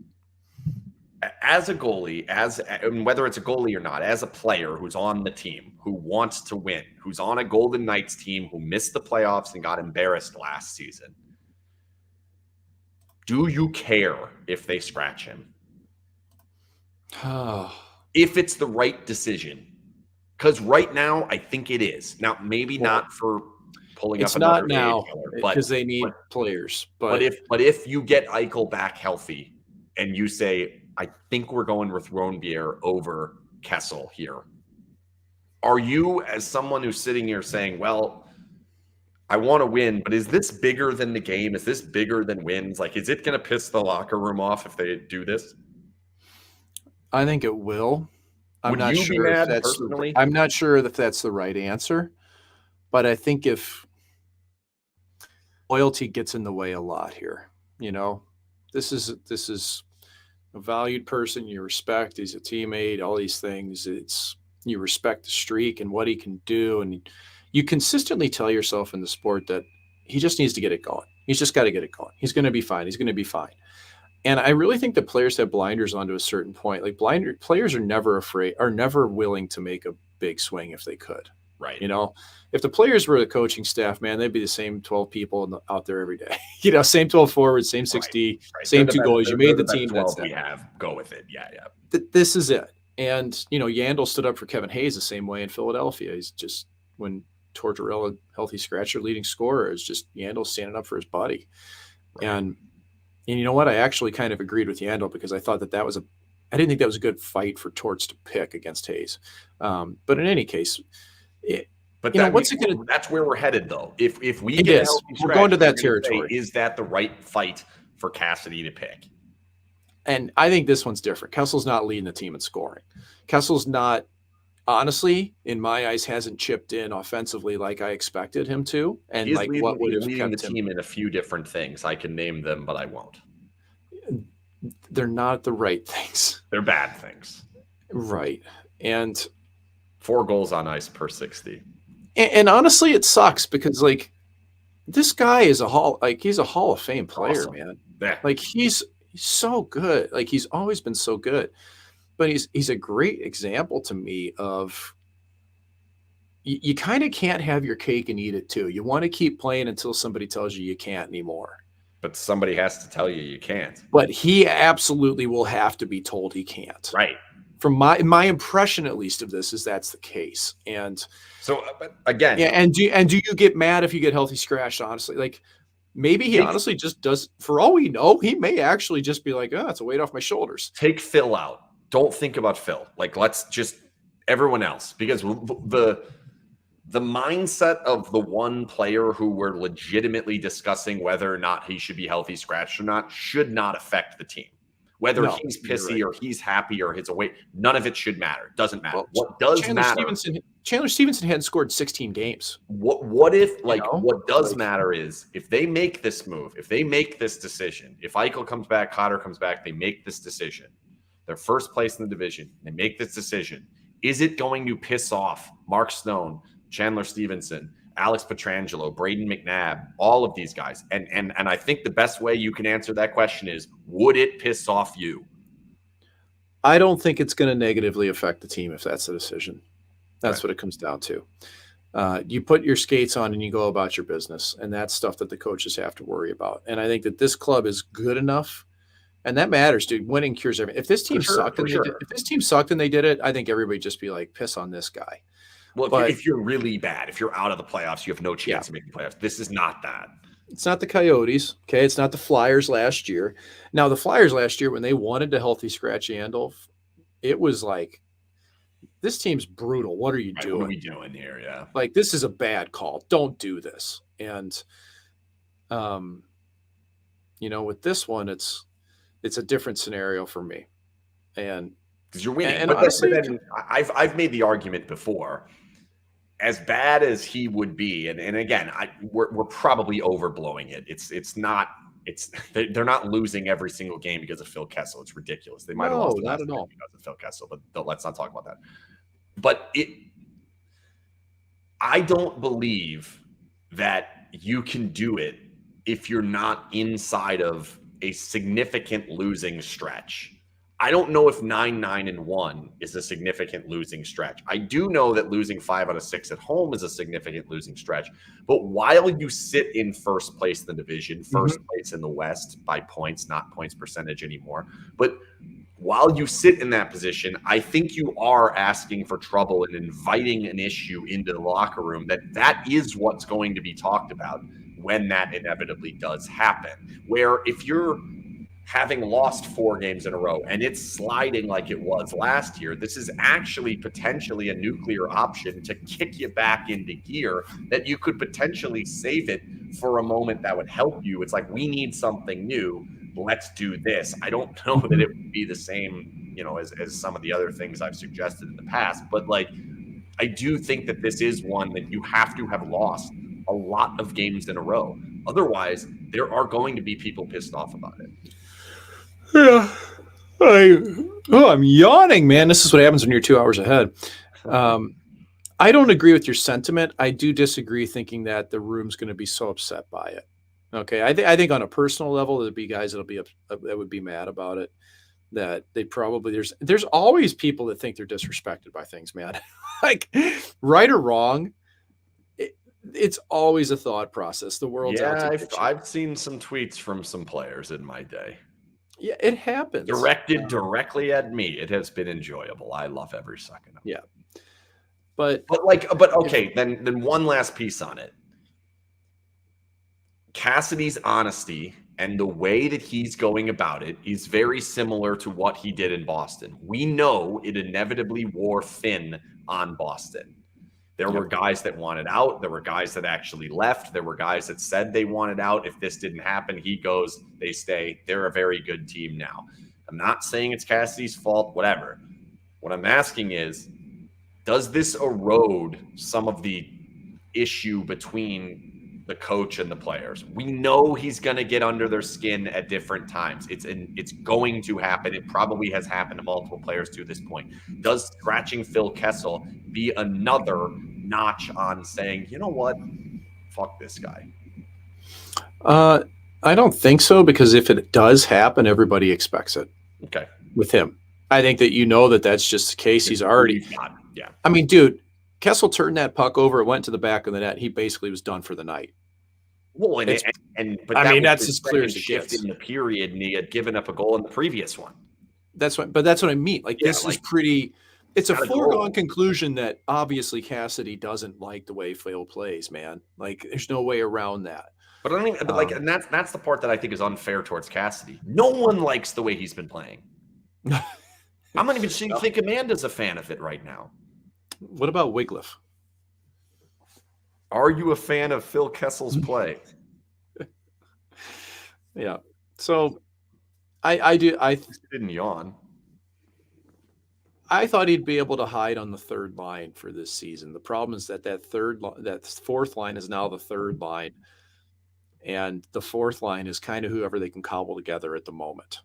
as a goalie, and whether it's a goalie or not, as a player who's on the team, who wants to win, who's on a Golden Knights team who missed the playoffs and got embarrassed last season, do you care if they scratch him? If it's the right decision? Because right now, I think it is. Now, maybe not for pulling up It's another not now AHLer, because they need players. but if you get Eichel back healthy and you say, I think we're going with Roenbier over Kessel here, are you, as someone who's sitting here saying, well, I want to win, but is this bigger than the game? Is this bigger than wins? Like, is it going to piss the locker room off if they do this? I think it will. Would you be mad personally? I'm not sure if that's the right answer, but I think if loyalty gets in the way a lot here, this is a valued person you respect. He's a teammate, all these things. You respect the streak and what he can do. And you consistently tell yourself in the sport that he just needs to get it going. He's just got to get it going. He's going to be fine. He's going to be fine. And I really think that players have blinders on to a certain point. Like players are never willing to make a big swing if they could. Right. If the players were the coaching staff, man, they'd be the same 12 people out there every day. Same 12 forwards, same 6D, same two goalies. You made the team. That's we have. Go with it. Yeah. This is it. And, Yandle stood up for Kevin Hayes the same way in Philadelphia. He's just, when Tortorella, healthy scratcher, leading scorer, is just Yandle standing up for his buddy. Right. And you know what? I actually kind of agreed with Yandle because I thought I didn't think that was a good fight for Torts to pick against Hayes. But in any case, what's it going to? That's where we're headed, though. If we get healthy, we're going to that territory. Is that the right fight for Cassidy to pick? And I think this one's different. Kessel's not leading the team in scoring. Kessel's not, honestly, in my eyes, hasn't chipped in offensively like I expected him to. And what would have leading the team in a few different things. I can name them, but I won't. They're not the right things. They're bad things. Right. And 4 goals on ice per 60. And honestly, it sucks because this guy is he's a Hall of Fame player, awesome. Man. Yeah. He's so good. He's always been so good. But he's a great example to me of you kind of can't have your cake and eat it too. You want to keep playing until somebody tells you can't anymore. But somebody has to tell you can't. But he absolutely will have to be told he can't. Right. From my impression, at least, of this is that's the case. And so again, yeah. And do you get mad if you get healthy scratched? Honestly, maybe he honestly just does. For all we know, he may actually just be like, "Oh, it's a weight off my shoulders." Take Phil out. Don't think about Phil. Let's just everyone else, because the mindset of the one player who we're legitimately discussing whether or not he should be healthy scratched or not should not affect the team. Whether he's pissy or he's happy or his away, none of it should matter. It doesn't matter. What does matter? Chandler Stevenson hadn't scored 16 games. What if what does matter is if they make this move, if they make this decision, if Eichel comes back, Cotter comes back, they make this decision. They're first place in the division. They make this decision. Is it going to piss off Mark Stone, Chandler Stevenson, Alex Pietrangelo, Braden McNabb, all of these guys? And I think the best way you can answer that question is, would it piss off you? I don't think it's going to negatively affect the team if that's the decision. That's what it comes down to. You put your skates on and you go about your business, and that's stuff that the coaches have to worry about. And I think that this club is good enough, and that matters, dude. Winning cures everything. If this team sucked and they did it, I think everybody just be like, piss on this guy. Well, if you're really bad, if you're out of the playoffs, you have no chance of making the playoffs. This is not that. It's not the Coyotes, okay? It's not the Flyers last year. Now, the Flyers last year, when they wanted to healthy scratch Yandle, it was like, this team's brutal. What are you doing? What are we doing here? Yeah. This is a bad call. Don't do this. And, with this one, it's a different scenario for me. And because you're winning. And but honestly, then I've made the argument before. As bad as he would be, and again, we're probably overblowing it. It's not they're not losing every single game because of Phil Kessel. It's ridiculous. They might have lost the not last at game all. because of Phil Kessel, but let's not talk about that. But I don't believe that you can do it if you're not inside of a significant losing stretch. I don't know if 9-9-1 is a significant losing stretch. I do know that losing 5 out of 6 at home is a significant losing stretch. But while you sit in first place in the division, first place in the West by points, not points percentage anymore, but while you sit in that position, I think you are asking for trouble and inviting an issue into the locker room that is what's going to be talked about when that inevitably does happen. Where if you're having lost 4 games in a row and it's sliding like it was last year, this is actually potentially a nuclear option to kick you back into gear that you could potentially save it for a moment that would help you. It's like, we need something new. Let's do this. I don't know that it would be the same, as some of the other things I've suggested in the past, but like, I do think that this is one that you have to have lost a lot of games in a row. Otherwise, there are going to be people pissed off about it. Yeah. I'm yawning, man. This is what happens when you're 2 hours ahead. I don't agree with your sentiment. I do disagree thinking that the room's going to be so upset by it. Okay. I think on a personal level, there'd be guys that would be mad about it. That they probably, there's always people that think they're disrespected by things, man. Like, right or wrong, it's always a thought process. The world's out to get you. I've seen some tweets from some players in my day. Yeah, it happens. Directed directly at me. It has been enjoyable. I love every second of it. Yeah. But okay, then one last piece on it. Cassidy's honesty and the way that he's going about it is very similar to what he did in Boston. We know it inevitably wore thin on Boston. There were guys that wanted out. There were guys that actually left. There were guys that said they wanted out. If this didn't happen, he goes, they stay. They're a very good team now. I'm not saying it's Cassidy's fault, whatever. What I'm asking is, does this erode some of the issue between the coach and the players? We know he's going to get under their skin at different times. It's going to happen. It probably has happened to multiple players to this point. Does scratching Phil Kessel be another notch on saying, you know what, fuck this guy? I don't think so, because if it does happen, everybody expects it. Okay. With him, I think that that's just the case. He's already. Yeah. I mean, dude, Kessel turned that puck over. It went to the back of the net. He basically was done for the night. Well, that's as clear as it shift gets. In the period, and he had given up a goal in the previous one. That's what I mean. Like, this is pretty. It's a foregone conclusion that obviously Cassidy doesn't like the way Phil plays, man. Like, there's no way around that. But I mean, and that's the part that I think is unfair towards Cassidy. No one likes the way he's been playing. I'm not even think Amanda's a fan of it right now. What about Wiglaf? Are you a fan of Phil Kessel's play? Yeah. So I do. I didn't yawn. I thought he'd be able to hide on the third line for this season. The problem is that fourth line is now the third line, and the fourth line is kind of whoever they can cobble together at the moment.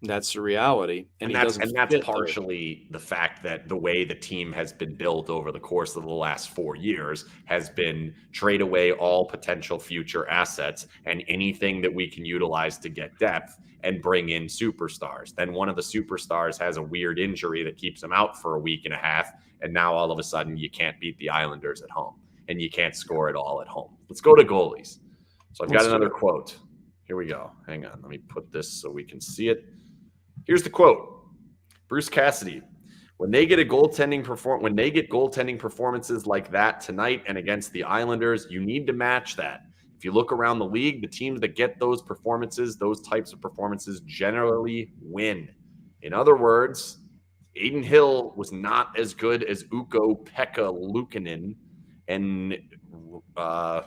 That's the reality. And that's partially the fact that the way the team has been built over the course of the last 4 years has been trade away all potential future assets and anything that we can utilize to get depth and bring in superstars. Then one of the superstars has a weird injury that keeps him out for a week and a half. And now all of a sudden you can't beat the Islanders at home and you can't score it all at home. Let's go to goalies. So I've got another quote. Here we go. Hang on. Let me put this so we can see it. Here's the quote. Bruce Cassidy, when they get goaltending performances like that tonight and against the Islanders, you need to match that. If you look around the league, the teams that get those performances, those types of performances, generally win. In other words, Adin Hill was not as good as Ukko-Pekka Luukkonen, and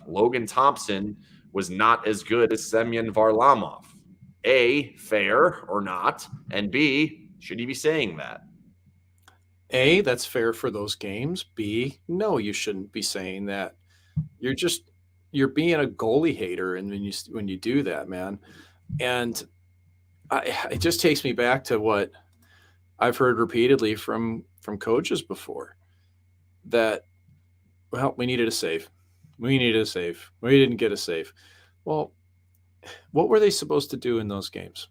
Logan Thompson was not as good as Semyon Varlamov. A, fair or not? And B, should he be saying that? A, that's fair for those games. B, no, you shouldn't be saying that. You're just you're being a goalie hater, and when you do that, man, and it just takes me back to what I've heard repeatedly from coaches before, that, well, we needed a save. We needed a save. We didn't get a save. Well, what were they supposed to do in those games?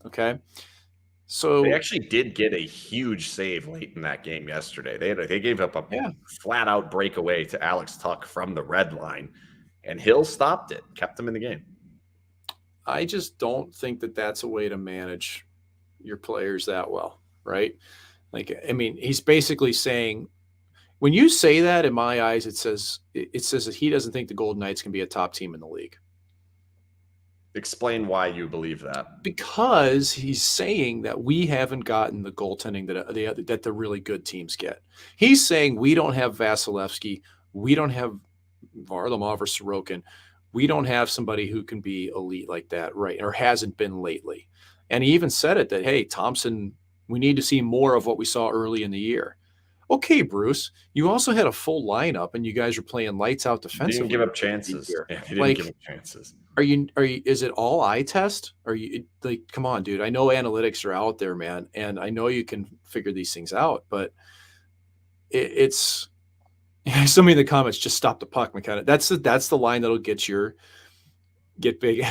Okay. They So, actually did get a huge save late in that game yesterday. They gave up a yeah, flat out breakaway to Alex Tuck from the red line, and Hill stopped it, kept them in the game. I just don't think that that's a way to manage your players that well, right? Like, I mean, he's basically saying, when you say that, in my eyes, it says that he doesn't think the Golden Knights can be a top team in the league. Explain why you believe that. Because he's saying that we haven't gotten the goaltending that the really good teams get. He's saying we don't have Vasilevsky, we don't have Varlamov or Sorokin, we don't have somebody who can be elite like that, right? Or hasn't been lately. And he even said it that, hey, Thompson, we need to see more of what we saw early in the year. Okay, Bruce, you also had a full lineup and you guys were playing lights out defensively. He didn't give up chances. Yeah, he didn't give up chances. Are you, is it all eye test? Are you like, come on, dude? I know analytics are out there, man. And I know you can figure these things out, but it's somebody in the comments, just stop the puck, McKenna. That's the line that'll get big.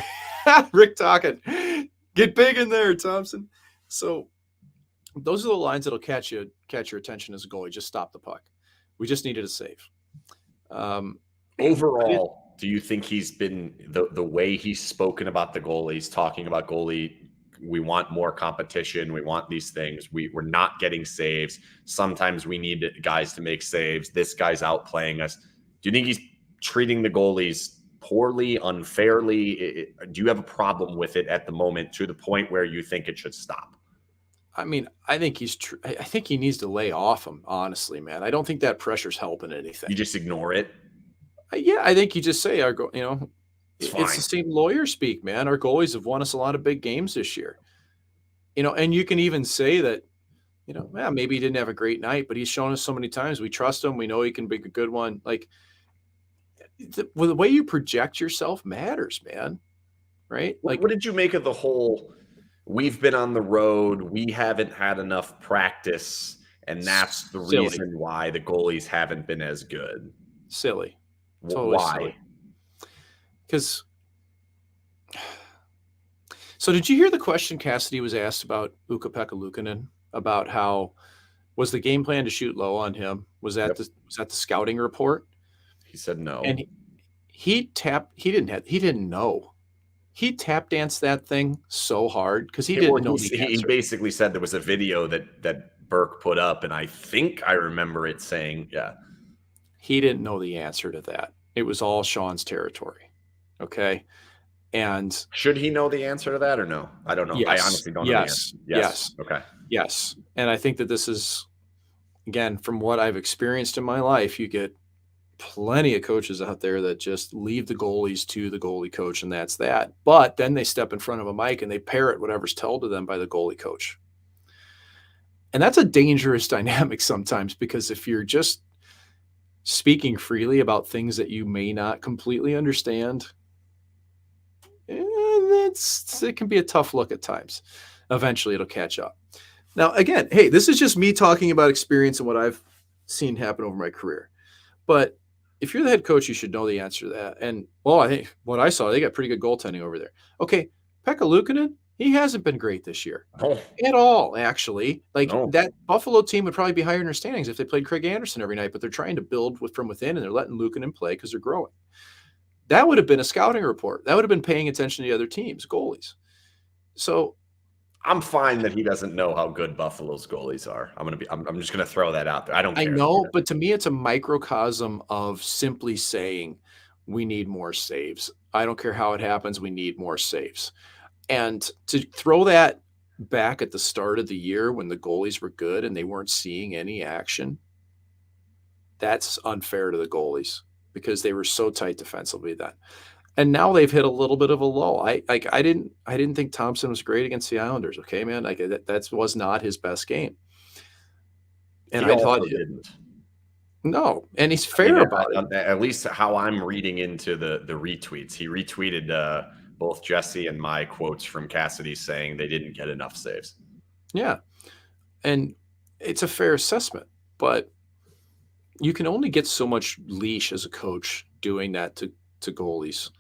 Rick talking, get big in there, Thompson. So those are the lines that'll catch your attention as a goalie. Just stop the puck. We just needed a save. Overall, do you think he's been the way he's spoken about the goalies, talking about goalie, we want more competition, we want these things, we're not getting saves, sometimes we need guys to make saves, this guy's outplaying us. Do you think he's treating the goalies poorly, unfairly? Do you have a problem with it at the moment, to the point where you think it should stop? I mean, I think I think he needs to lay off him, honestly, man. I don't think that pressure's helping anything. You just ignore it? Yeah, I think you just say, it's the same lawyer speak, man. Our goalies have won us a lot of big games this year. And you can even say that, maybe he didn't have a great night, but he's shown us so many times. We trust him. We know he can be a good one. Like, the way you project yourself matters, man. Right? Like, what did you make of the whole, we've been on the road, we haven't had enough practice, and that's the reason why the goalies haven't been as good? Silly. Totally. Why? Because, so did you hear the question Cassidy was asked about Ukko-Pekka Luukkonen, about how was the game plan to shoot low on him? Was that the scouting report? He said no. And he didn't know. He tap danced that thing so hard because he didn't know the answer. He basically said there was a video that Burke put up, and I think I remember it saying, yeah. He didn't know the answer to that. It was all Sean's territory. Okay. And should he know the answer to that or no? I don't know. Yes, I honestly don't know the answer. Yes. Okay. Yes. And I think that this is, again, from what I've experienced in my life, you get plenty of coaches out there that just leave the goalies to the goalie coach, and that's that. But then they step in front of a mic and they parrot whatever's told to them by the goalie coach. And that's a dangerous dynamic sometimes, because if you're just speaking freely about things that you may not completely understand, it can be a tough look at times. Eventually it'll catch up. Now, again, hey, this is just me talking about experience and what I've seen happen over my career. But if you're the head coach, you should know the answer to that. And, well, I think what I saw, they got pretty good goaltending over there. Okay, Pekka Luukkonen, he hasn't been great this year at all, actually. That Buffalo team would probably be higher in their standings if they played Craig Anderson every night, but they're trying to build from within, and they're letting Luukkonen play because they're growing. That would have been a scouting report. That would have been paying attention to the other teams' goalies. So I'm fine that he doesn't know how good Buffalo's goalies are. I'm just gonna throw that out there. I don't care. I know, but to me, it's a microcosm of simply saying we need more saves. I don't care how it happens. We need more saves. And to throw that back at the start of the year when the goalies were good and they weren't seeing any action, that's unfair to the goalies because they were so tight defensively then. And now they've hit a little bit of a lull. I didn't think Thompson was great against the Islanders. Okay, man, that was not his best game. And I thought didn't. No, and he's I mean, fair about it. at least how I'm reading into the retweets. He retweeted both Jesse and my quotes from Cassidy saying they didn't get enough saves. Yeah, and it's a fair assessment, but you can only get so much leash as a coach doing that to goalies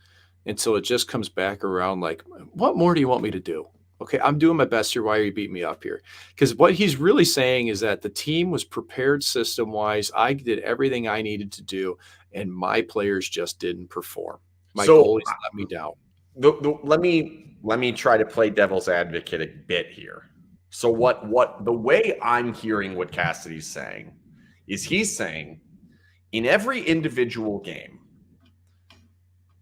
until it just comes back around like, what more do you want me to do? Okay, I'm doing my best here. Why are you beating me up here? Because what he's really saying is that the team was prepared system wise. I did everything I needed to do, and my players just didn't perform. My So goalies let me down. let me try to play devil's advocate a bit here. So what the way I'm hearing what Cassidy's saying is he's saying in every individual game,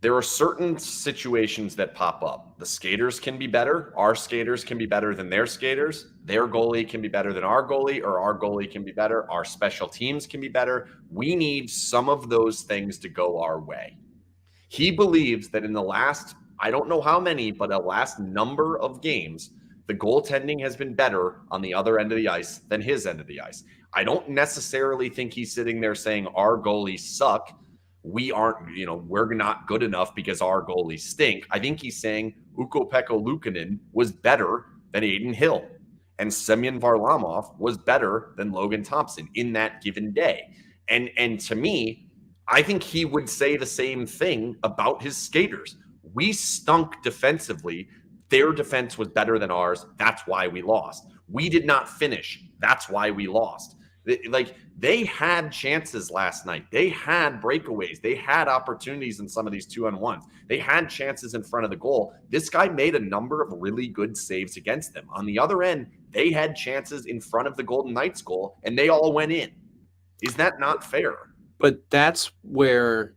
there are certain situations that pop up. The skaters can be better. Our skaters can be better than their skaters. Their goalie can be better than our goalie, or our goalie can be better. Our special teams can be better. We need some of those things to go our way. He believes that in the last, I don't know how many, but a last number of games, the goaltending has been better on the other end of the ice than his end of the ice. I don't necessarily think he's sitting there saying our goalies suck. We aren't, we're not good enough because our goalies stink. I think he's saying Ukko-Pekka Luukkonen was better than Aiden Hill, and Semyon Varlamov was better than Logan Thompson in that given day. And to me, I think he would say the same thing about his skaters. We stunk defensively. Their defense was better than ours. That's why we lost. We did not finish. That's why we lost. Like, they had chances last night. They had breakaways. They had opportunities in some of these 2-on-1s. They had chances in front of the goal. This guy made a number of really good saves against them. On the other end, they had chances in front of the Golden Knights goal, and they all went in. Is that not fair? But that's where,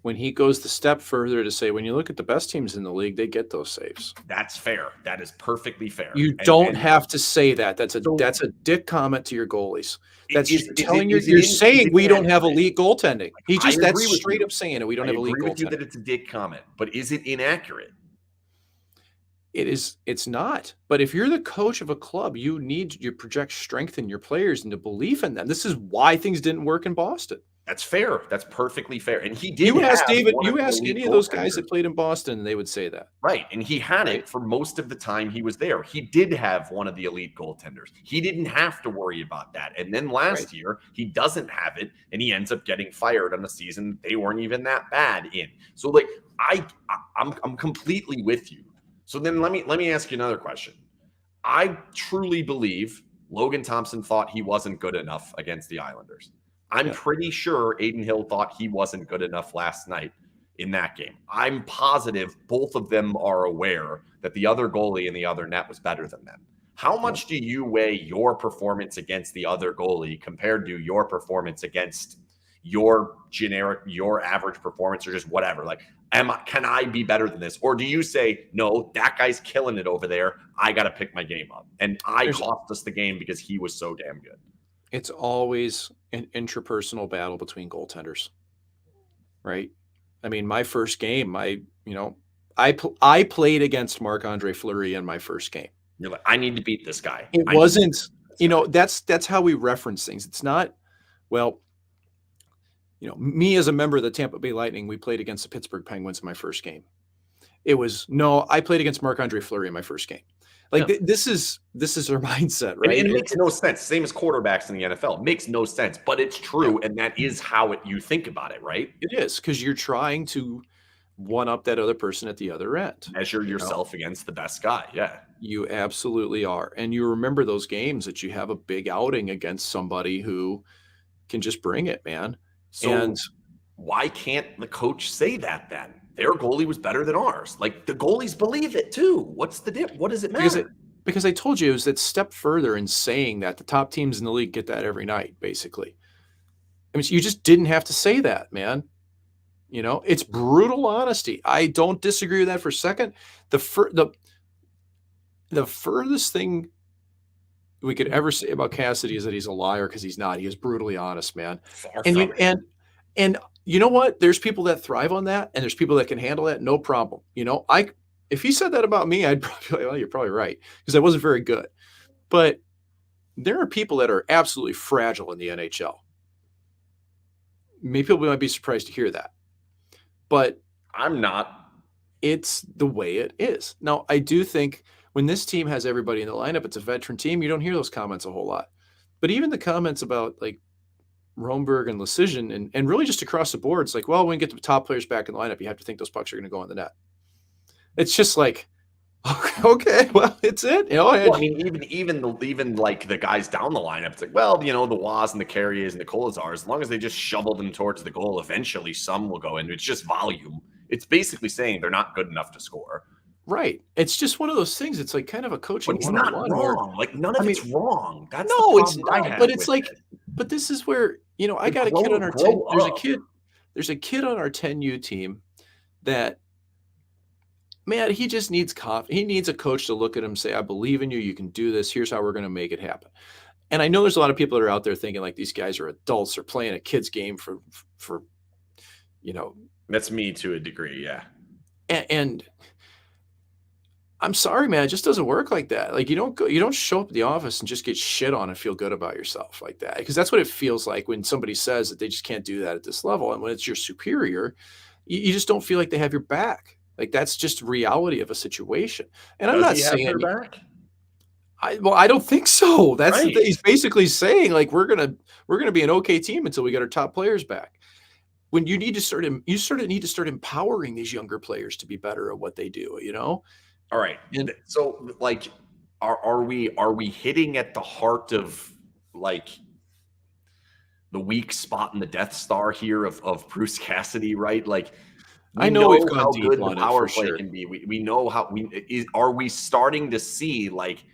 when he goes the step further to say, when you look at the best teams in the league, they get those saves. That's fair. That is perfectly fair. You don't have to say that. That's a dick comment to your goalies. That's you're saying we don't have elite goaltending. That's straight up saying it. We don't have elite goaltending. I agree with you that it's a dick comment, but is it inaccurate? It is. It's not. But if you're the coach of a club, you project strength in your players and the belief in them. This is why things didn't work in Boston. That's fair. That's perfectly fair. And he did. You ask David. You ask any of those guys that played in Boston, and they would say that. Right. And he had it for most of the time he was there. He did have one of the elite goaltenders. He didn't have to worry about that. And then last year, he doesn't have it, and he ends up getting fired on the season they weren't even that bad in. So, like, I'm completely with you. So then let me ask you another question. I truly believe Logan Thompson thought he wasn't good enough against the Islanders. I'm pretty sure Aiden Hill thought he wasn't good enough last night in that game. I'm positive both of them are aware that the other goalie in the other net was better than them. How much do you weigh your performance against the other goalie compared to your performance against your average performance, or just whatever? Like, can I be better than this? Or do you say, no, that guy's killing it over there, I got to pick my game up, and cost us the game because he was so damn good? It's always an intrapersonal battle between goaltenders, right? I mean, my first game, I played against Marc-Andre Fleury in my first game. You're like, I need to beat this guy. It wasn't, that's how we reference things. It's not, well, me as a member of the Tampa Bay Lightning, we played against the Pittsburgh Penguins in my first game. It was, no, I played against Marc-Andre Fleury in my first game. Like, this is their mindset, right? And it makes no sense. Same as quarterbacks in the NFL. It makes no sense, but it's true. And that is how you think about it, right? It is, because you're trying to one up that other person at the other end. Measure yourself against the best guy. Yeah. You absolutely are. And you remember those games that you have a big outing against somebody who can just bring it, man. So why can't the coach say that then? Their goalie was better than ours. Like, the goalies believe it too. What's the difference? What does it matter? Because I told you, it was that step further in saying that the top teams in the league get that every night, basically. I mean, you just didn't have to say that, man. It's brutal honesty. I don't disagree with that for a second. The furthest thing we could ever say about Cassidy is that he's a liar, because he's not. He is brutally honest, man. And you know what? There's people that thrive on that, and there's people that can handle that, no problem. If he said that about me, I'd probably be like, well, you're probably right, because I wasn't very good. But there are people that are absolutely fragile in the NHL. Maybe people might be surprised to hear that, but I'm not. it's the way it is. Now, I do think when this team has everybody in the lineup, it's a veteran team. You don't hear those comments a whole lot. But even the comments about like Romberg and Lecision and really just across the board, it's like, well, when you get the top players back in the lineup, you have to think those pucks are going to go in the net. It's just like, okay, well, it's it. You know, Well, I mean, even like the guys down the lineup, it's like, well, you know, the Waz and the Carriers and the Kolazars, as long as they just shovel them towards the goal, eventually some will go in. It's just volume. It's basically saying they're not good enough to score. right. It's just one of those things. It's like kind of a coaching But it's not 101 wrong. Like none of it's wrong. That's no, the it's problem I not. have But it's with like, it. but this is where, you know, I Like, got a kid on our 10. grow There's a up. kid. There's a kid on our 10U team that, man, he just needs he needs a coach to look at him and say, I believe in you. You can do this. Here's how we're going to make it happen. And I know there's a lot of people that are out there thinking like these guys are adults or playing a kid's game for, you know. That's me to a degree. Yeah. And I'm sorry, man, it just doesn't work like that. Like you don't show up at the office and just get shit on and feel good about yourself like that. Because that's what it feels like when somebody says that they just can't do that at this level. And when it's your superior, you just don't feel like they have your back. Like that's just reality of a situation. And I'm not saying your back? I don't think so. That's Right. the thing. He's basically saying like we're gonna be an okay team until we get our top players back. When you need to you sort of need to start empowering these younger players to be better at what they do, you know? All right. And So like are we hitting at the heart of like the weak spot in the Death Star here of Bruce Cassidy, right? Like we I know we've how gone deep good the on it power for play sure. can be. We know how are we starting to see like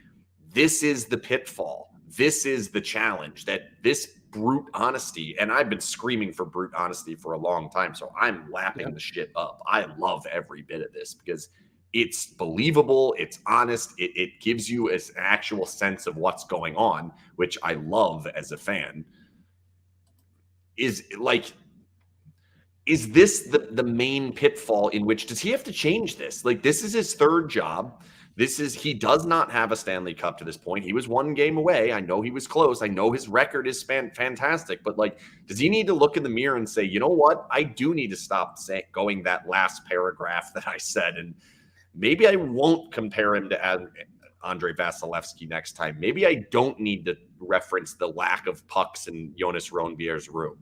this is the pitfall. This is the challenge that this brute honesty, and I've been screaming for brute honesty for a long time. So I'm lapping the shit up. I love every bit of this because it's believable, it's honest, it gives you an actual sense of what's going on, which I love as a fan. Is this the main pitfall in which does he have to change this? Like this is his third job. He does not have a Stanley Cup to this point. He was one game away. I know he was close. I know his record is fantastic, but like, does he need to look in the mirror and say, you know what? I do need to stop going that last paragraph that I said. And maybe I won't compare him to Andre Vasilevsky next time. Maybe I don't need to reference the lack of pucks in Jonas Rönnbjerg's room.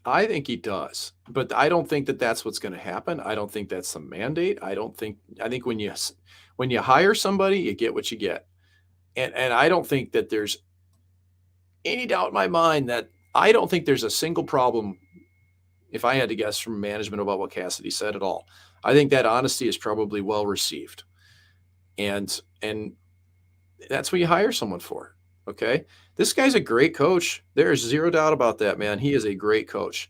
I think he does, but I don't think that that's what's going to happen. I don't think that's the mandate. I think when you hire somebody, you get what you get. And I don't think that there's any doubt in my mind that I don't think there's a single problem, if I had to guess from management about what Cassidy said at all. I think that honesty is probably well received. And that's what you hire someone for. Okay. This guy's a great coach. There is zero doubt about that, man. He is a great coach.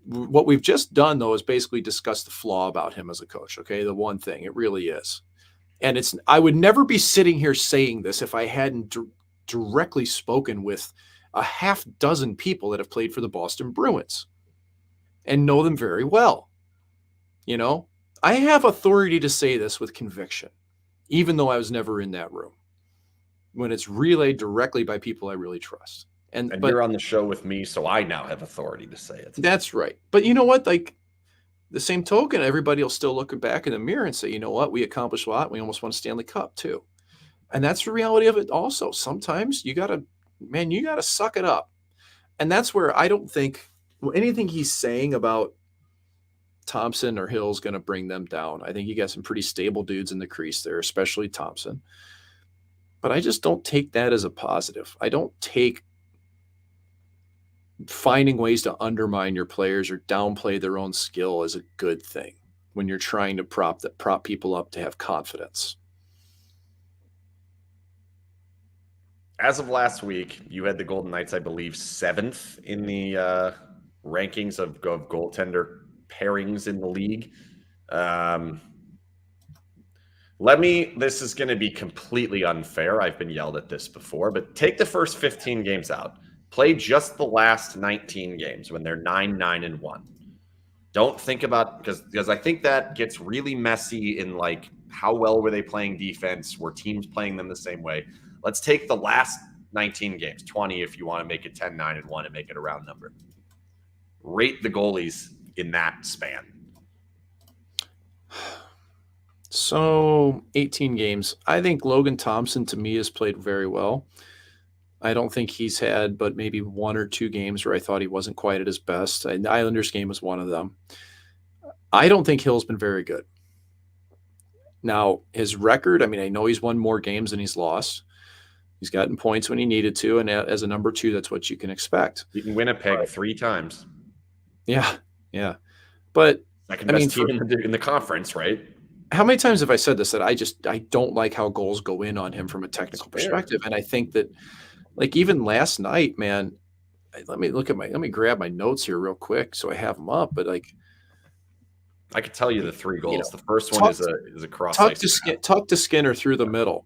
What we've just done, though, is basically discuss the flaw about him as a coach. Okay. The one thing it really is. And I would never be sitting here saying this if I hadn't directly spoken with a half dozen people that have played for the Boston Bruins and know them very well. You know, I have authority to say this with conviction, even though I was never in that room, when it's relayed directly by people I really trust. But you're on the show with me, so I now have authority to say it. That's right. But you know what? Like the same token, everybody will still look back in the mirror and say, you know what? We accomplished a lot. We almost won a Stanley Cup too. And that's the reality of it also. Sometimes you got to suck it up. And that's where I don't think anything he's saying about Thompson or Hill is going to bring them down. I think you got some pretty stable dudes in the crease there, especially Thompson. But I just don't take that as a positive. I don't take finding ways to undermine your players or downplay their own skill as a good thing when you're trying to prop people up to have confidence. As of last week, you had the Golden Knights, I believe, 7th in the rankings of goaltender pairings in the league. This is going to be completely unfair. I've been yelled at this before, but take the first 15 games out. Play just the last 19 games when they're 9-9-1. Don't think about, because I think that gets really messy in like how well were they playing defense? Were teams playing them the same way? Let's take the last 19 games, 20 if you want to make it 10-9-1 and make it a round number. Rate the goalies in that span. So 18 games. I think Logan Thompson, to me, has played very well. I don't think he's had but maybe 1 or 2 games where I thought he wasn't quite at his best. And the Islanders game was one of them. I don't think Hill's been very good. Now, his record, I mean, I know he's won more games than he's lost. He's gotten points when he needed to, and as a number 2, that's what you can expect. You can win a peg 3 times. Yeah, yeah. But second best team in the conference, right? How many times have I said this, that I don't like how goals go in on him from a technical perspective? And I think that, like, even last night, man, let me grab my notes here real quick so I have them up. But like, I could tell you the 3 goals. The first one is a cross tuck to Skinner through the middle.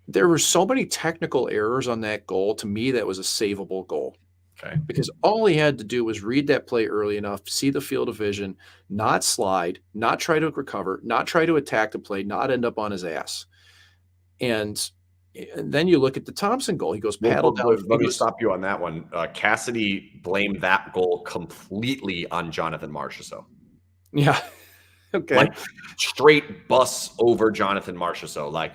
There were so many technical errors on that goal. To me, that was a savable goal. Okay. Because all he had to do was read that play early enough, see the field of vision, not slide, not try to recover, not try to attack the play, not end up on his ass. And then you look at the Thompson goal. He goes paddle down. Let me stop you on that one. Cassidy blamed that goal completely on Jonathan Marchessault. Yeah. Okay. Like, straight bus over Jonathan Marchessault. Like,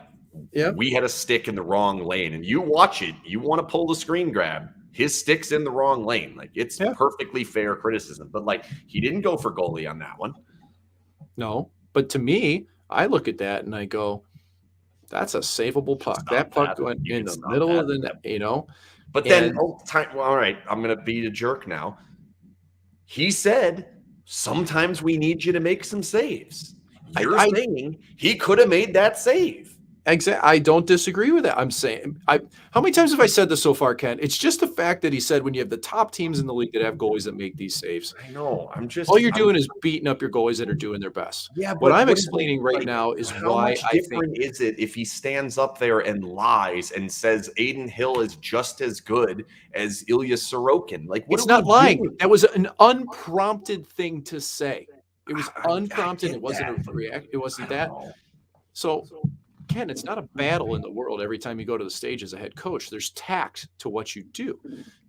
we had a stick in the wrong lane. And you watch it. You want to pull the screen grab. His stick's in the wrong lane. Like, it's perfectly fair criticism. But, like, he didn't go for goalie on that one. No. But to me, I look at that and I go, that's a savable puck. That puck went in the middle of the net, you know. But then, all right, I'm going to be a jerk now. He said, sometimes we need you to make some saves. You're saying he could have made that save. Exactly. I don't disagree with that. I'm saying, how many times have I said this so far, Ken? It's just the fact that he said when you have the top teams in the league that have goalies that make these saves. I know. All you're doing is beating up your goalies that are doing their best. Yeah. What I'm explaining right now is why I think. How different is it if he stands up there and lies and says Adin Hill is just as good as Ilya Sorokin? Like, it's not lying. That was an unprompted thing to say. It was unprompted. It wasn't a react. It wasn't that. So, Ken, it's not a battle in the world every time you go to the stage as a head coach. There's tact to what you do,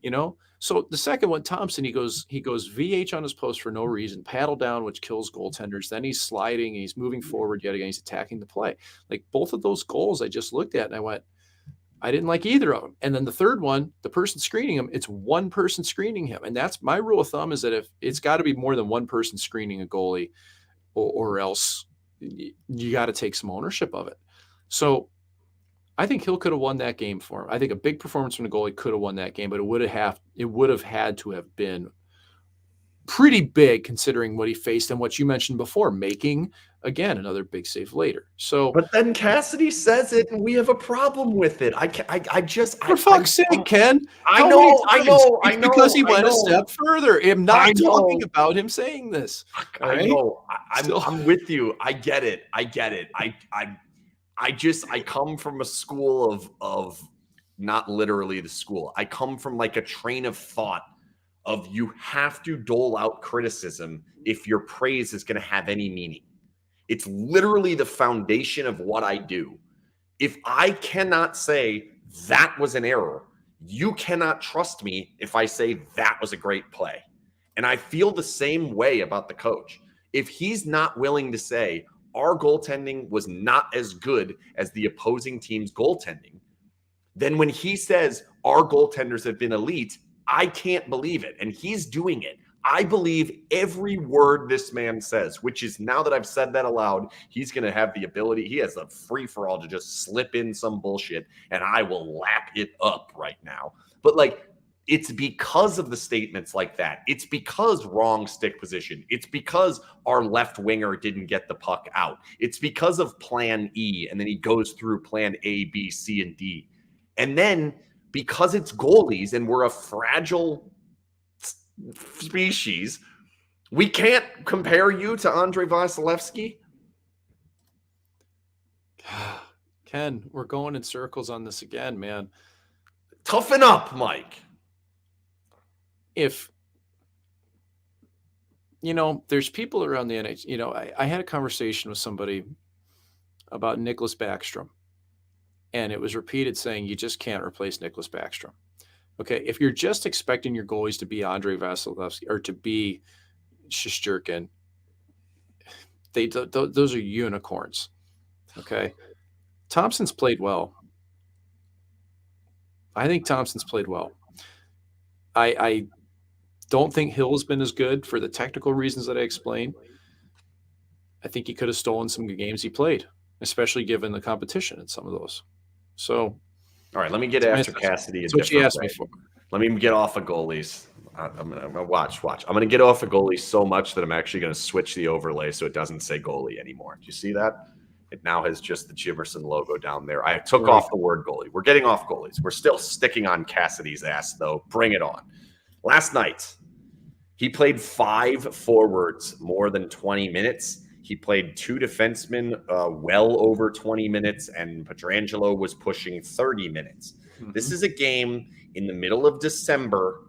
you know? So the second one, Thompson, he goes VH on his post for no reason, paddle down, which kills goaltenders. Then he's sliding and he's moving forward yet again. He's attacking the play. Like, both of those goals I just looked at and I went, I didn't like either of them. And then the third one, the person screening him, it's one person screening him. And that's my rule of thumb, is that if it's got to be more than one person screening a goalie, or else you got to take some ownership of it. So I think Hill could have won that game for him. I think a big performance from the goalie could have won that game, but it would have had to have been pretty big considering what he faced and what you mentioned before, making, again, another big save later. So, but then Cassidy says it, and we have a problem with it. For fuck's sake, Ken. I know. Because he went a step further. I'm not talking about him saying this. I know. I'm with you. I get it. I come from a school of not literally the school. I come from like a train of thought of you have to dole out criticism if your praise is going to have any meaning. It's literally the foundation of what I do. If I cannot say that was an error, you cannot trust me if I say that was a great play. And I feel the same way about the coach. If he's not willing to say our goaltending was not as good as the opposing team's goaltending, then when he says our goaltenders have been elite, I can't believe it. And he's doing it. I believe every word this man says, which is, now that I've said that aloud, he's going to have the ability. He has a free-for-all to just slip in some bullshit, and I will lap it up right now. But, like, it's because of the statements like that. It's because wrong stick position. It's because our left winger didn't get the puck out. It's because of plan E, and then he goes through plan A, B, C, and D. And then because it's goalies and we're a fragile species, we can't compare you to Andrei Vasilevsky. Ken, we're going in circles on this again, man. Toughen up, Mike. If, there's people around the NHL, I had a conversation with somebody about Nicholas Backstrom, and it was repeated saying, you just can't replace Nicholas Backstrom. Okay, if you're just expecting your goalies to be Andre Vasilevsky or to be Shesterkin, those are unicorns. Okay, Thompson's played well. I think Thompson's played well. I don't think Hill's been as good for the technical reasons that I explained. I think he could have stolen some of the games he played, especially given the competition in some of those. So, all right, let me get after Cassidy a that's what you different asked way. me for. Let me get off of goalies. I'm gonna watch. I'm gonna get off of goalies so much that I'm actually gonna switch the overlay so it doesn't say goalie anymore. Do you see that? It now has just the Jimerson logo down there. I took off the word goalie. We're getting off goalies. We're still sticking on Cassidy's ass, though. Bring it on. Last night, he played 5 forwards more than 20 minutes. He played 2 defensemen well over 20 minutes, and Pietrangelo was pushing 30 minutes. Mm-hmm. This is a game in the middle of December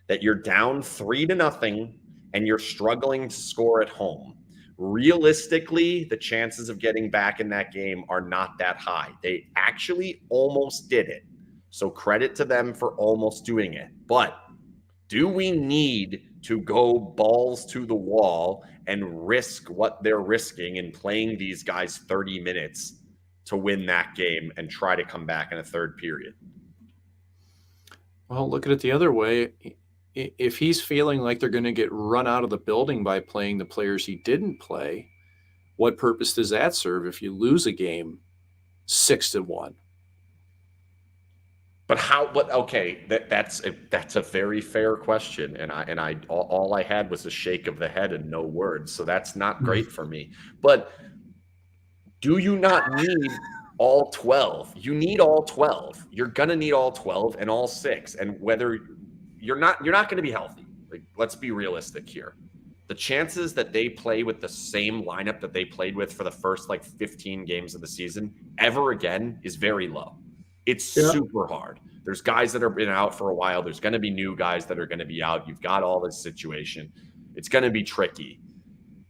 that you're down 3-0 and you're struggling to score at home. Realistically, the chances of getting back in that game are not that high. They actually almost did it. So credit to them for almost doing it. But do we need to go balls to the wall and risk what they're risking in playing these guys 30 minutes to win that game and try to come back in a third period? Well, look at it the other way. If he's feeling like they're going to get run out of the building by playing the players he didn't play, what purpose does that serve if you lose a game 6-1? But how? But okay, that's a very fair question, and I all I had was a shake of the head and no words, so that's not great for me. But do you not need all 12? You need all 12. You're gonna need all 12 and all 6, and whether you're not going to be healthy. Like, let's be realistic here. The chances that they play with the same lineup that they played with for the first 15 games of the season ever again is very low. It's super hard. There's guys that have been out for a while. There's going to be new guys that are going to be out. You've got all this situation. It's going to be tricky.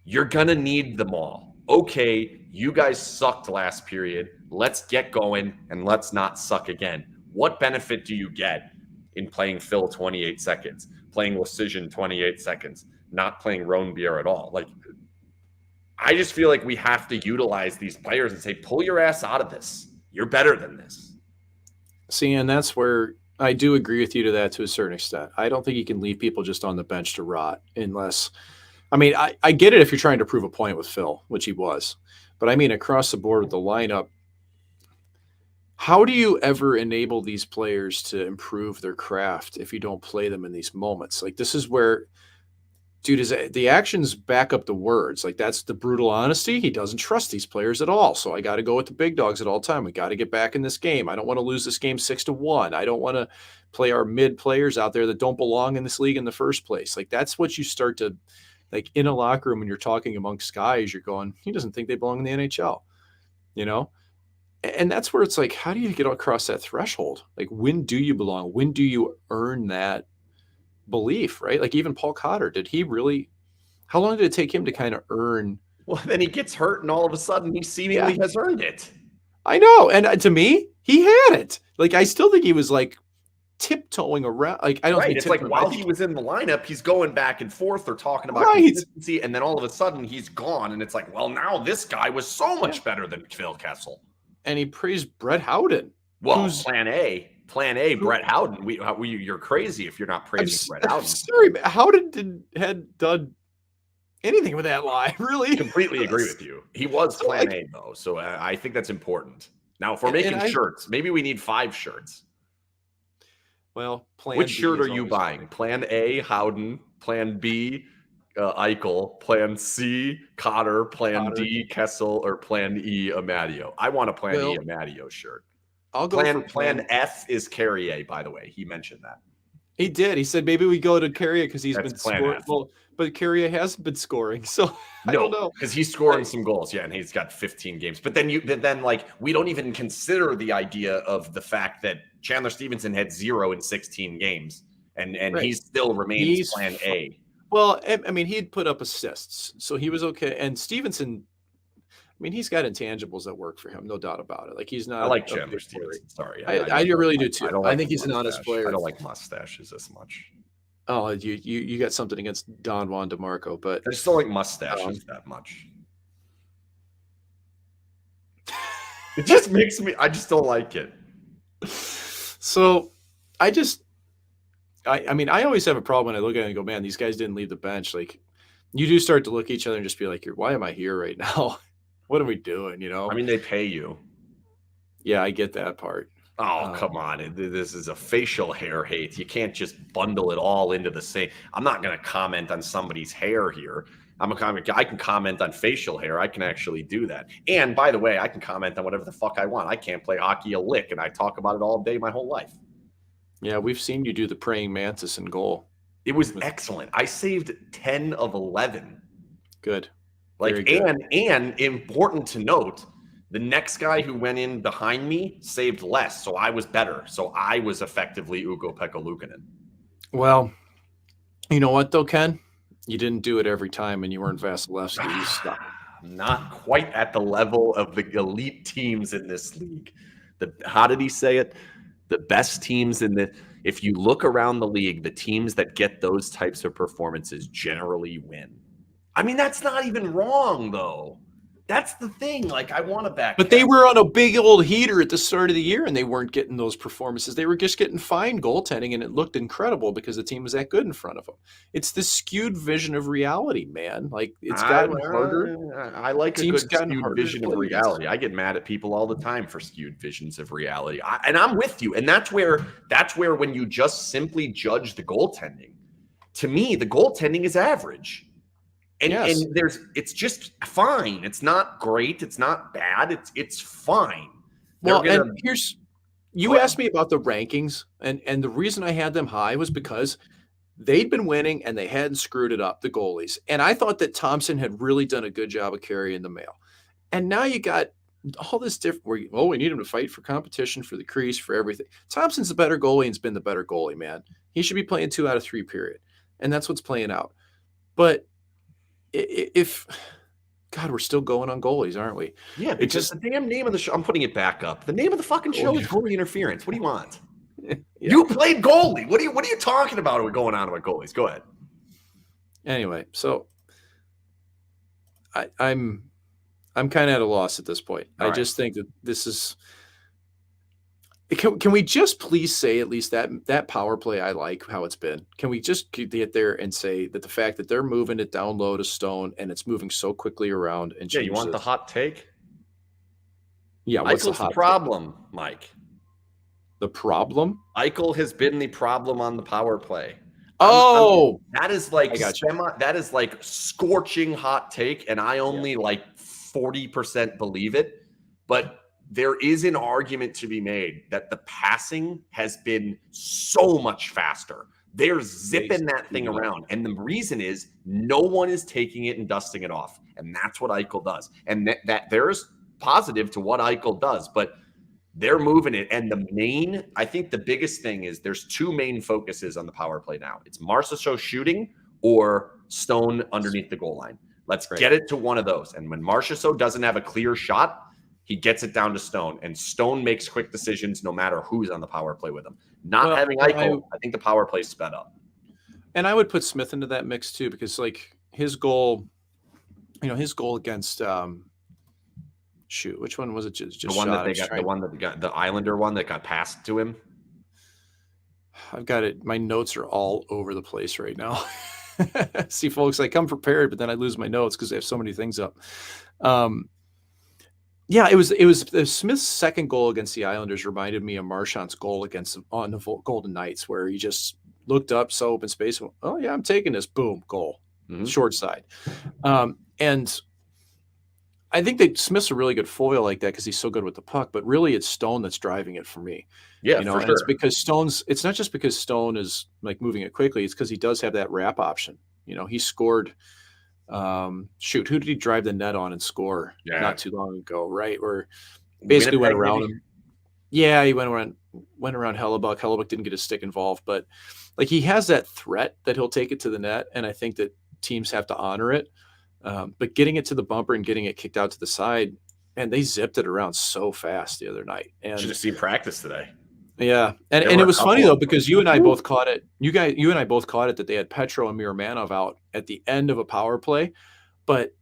You're going to need them all. Okay, you guys sucked last period. Let's get going and let's not suck again. What benefit do you get in playing Phil 28 seconds, playing Lecision 28 seconds, not playing Ronebier at all? I just feel like we have to utilize these players and say, pull your ass out of this. You're better than this. See, and that's where I do agree with you to that to a certain extent. I don't think you can leave people just on the bench to rot unless – I mean, I get it if you're trying to prove a point with Phil, which he was. But I mean, across the board with the lineup, how do you ever enable these players to improve their craft if you don't play them in these moments? This is where, dude, the actions back up the words. That's the brutal honesty. He doesn't trust these players at all. So I got to go with the big dogs at all time. We got to get back in this game. I don't want to lose this game 6-1. I don't want to play our mid players out there that don't belong in this league in the first place. That's what you start to, in a locker room when you're talking amongst guys, you're going, he doesn't think they belong in the NHL, And that's where it's how do you get across that threshold? When do you belong? When do you earn that belief, right? Even Paul Cotter, did he really, how long did it take him to kind of earn? Well, then he gets hurt and all of a sudden he seemingly has earned it. I know. And to me, he had it. I still think he was tiptoeing around. I don't think it's while he was in the lineup, he's going back and forth or talking about consistency. And then all of a sudden he's gone. And it's well, now this guy was so much better than Phil Kessel. And he praised Brett Howden. Well, Plan A, Brett Howden. You're crazy if you're not praising Brett Howden. Sorry, but Howden had done anything with that line, really. Completely agree with you. He was Plan A, though, so I think that's important. Now, if we're making shirts, maybe we need 5 shirts. Well, which shirt are you buying? Plan A, Howden. Plan B, Eichel. Plan C, Cotter. Plan D, Kessel. Or Plan E, Amadio. I want a Plan E, Amadio shirt. I'll go Plan F is Carrier, by the way. He mentioned that. He did. He said maybe we go to Carrier because he's been scoring. Well, but Carrier hasn't been scoring, so I don't know. Because he's scoring some goals, and he's got 15 games. But then we don't even consider the idea of the fact that Chandler Stevenson had 0 in 16 games, and he still remains Plan A. Well, I mean, he'd put up assists, so he was okay. And Stevenson, mean, he's got intangibles that work for him, no doubt about it. Like he's not. I like a Chandler big player. Stevenson. Sorry, I really do too. I don't I like think the he's an honest mustache. I player. don't like mustaches as much. Oh, you got something against Don Juan DeMarco, but I just don't like mustaches that much. It just makes me. I just don't like it. So, I mean, I always have a problem when I look at it and go, man, these guys didn't leave the bench. Like, you do start to look at each other and just be like, why am I here right now? What are we doing? You know? I mean, they pay you. Yeah, I get that part. Oh, come on. This is a facial hair hate. You can't just bundle it all into the same. I'm not going to comment on somebody's hair here. I can comment on facial hair. I can actually do that. And by the way, I can comment on whatever the fuck I want. I can't play hockey a lick, and I talk about it all day my whole life. Yeah, we've seen you do the praying mantis in goal. It was excellent. I saved 10 of 11. Good. Like, good. And important to note, the next guy who went in behind me saved less, so I was better. So I was effectively Ukko-Pekka Luukkonen. Well, you know what though, Ken? You didn't do it every time, and you weren't Vasilevsky. You stopped. Not quite at the level of the elite teams in this league. How did he say it? The best teams in the – if you look around the league, the teams that get those types of performances generally win. I mean, that's not even wrong, though. That's the thing. Like, I want to back. But they were on a big old heater at the start of the year, and they weren't getting those performances. They were just getting fine goaltending, and it looked incredible because the team was that good in front of them. It's the skewed vision of reality, man. Like, it's gotten harder. I like a good skewed vision of reality. I get mad at people all the time for skewed visions of reality. And I'm with you. And that's where when you just simply judge the goaltending, to me, the goaltending is average. And, yes. and it's just fine. It's not great. It's not bad. It's fine. And you asked me about the rankings, and the reason I had them high was because they'd been winning and they hadn't screwed it up, the goalies. And I thought that Thompson had really done a good job of carrying the mail. And now you got all this different where we need him to fight for competition, for the crease, for everything. Thompson's the better goalie and's been the better goalie, man. He should be playing 2 out of 3, period. And that's what's playing out. But if God, we're still going on goalies, aren't we? Yeah, because the damn name of the show, I'm putting it back up. The name of the fucking show is Goalie Interference. What do you want? Yeah. You played goalie. What are you talking about? We're going on about goalies. Go ahead. Anyway, so I'm kind of at a loss at this point. I just think that this is. Can we just please say at least that power play, I like how it's been. Can we just get there and say that the fact that they're moving it down low to Stone and it's moving so quickly around and you want the hot take? Yeah, what's the hot problem, take? Mike? The problem? Eichel has been the problem on the power play. That is like that is like scorching hot take, and I only like 40% believe it, but there is an argument to be made that the passing has been so much faster. They're zipping that thing around. And the reason is no one is taking it and dusting it off. And that's what Eichel does. And that there's positive to what Eichel does, but they're moving it. And I think the biggest thing is there's 2 main focuses on the power play now. It's Marchessault shooting or Stone underneath the goal line. Let's get it to one of those. And when Marchessault doesn't have a clear shot, he gets it down to Stone, and Stone makes quick decisions no matter who's on the power play with him. Having Eichel, I think the power play sped up. And I would put Smith into that mix too, because like his goal against which one was it? Just the one that they got, the one that got the Islander one that got passed to him. I've got it. My notes are all over the place right now. See, folks, I come prepared, but then I lose my notes because I have so many things up. Yeah, it was Smith's second goal against the Islanders reminded me of Marchand's goal on the Golden Knights, where he just looked up, saw open space, and went, oh yeah, I'm taking this. Boom, goal, short side. And I think that Smith's a really good foil like that because he's so good with the puck. But really, it's Stone that's driving it for me. Yeah, for sure. It's because it's not just because Stone is like moving it quickly. It's because he does have that wrap option. He scored. Who did he drive the net on and score not too long ago, right? Where basically went around him. Yeah, he went around Hellebuck. Hellebuck didn't get his stick involved, but like he has that threat that he'll take it to the net, and I think that teams have to honor it. But getting it to the bumper and getting it kicked out to the side, and they zipped it around so fast the other night. Should And have seen practice today. yeah, and There and were it a was funny couple though of because them. you and I both caught it. You and I both caught it that they had Petro and Miramanov out at the end of a power play, but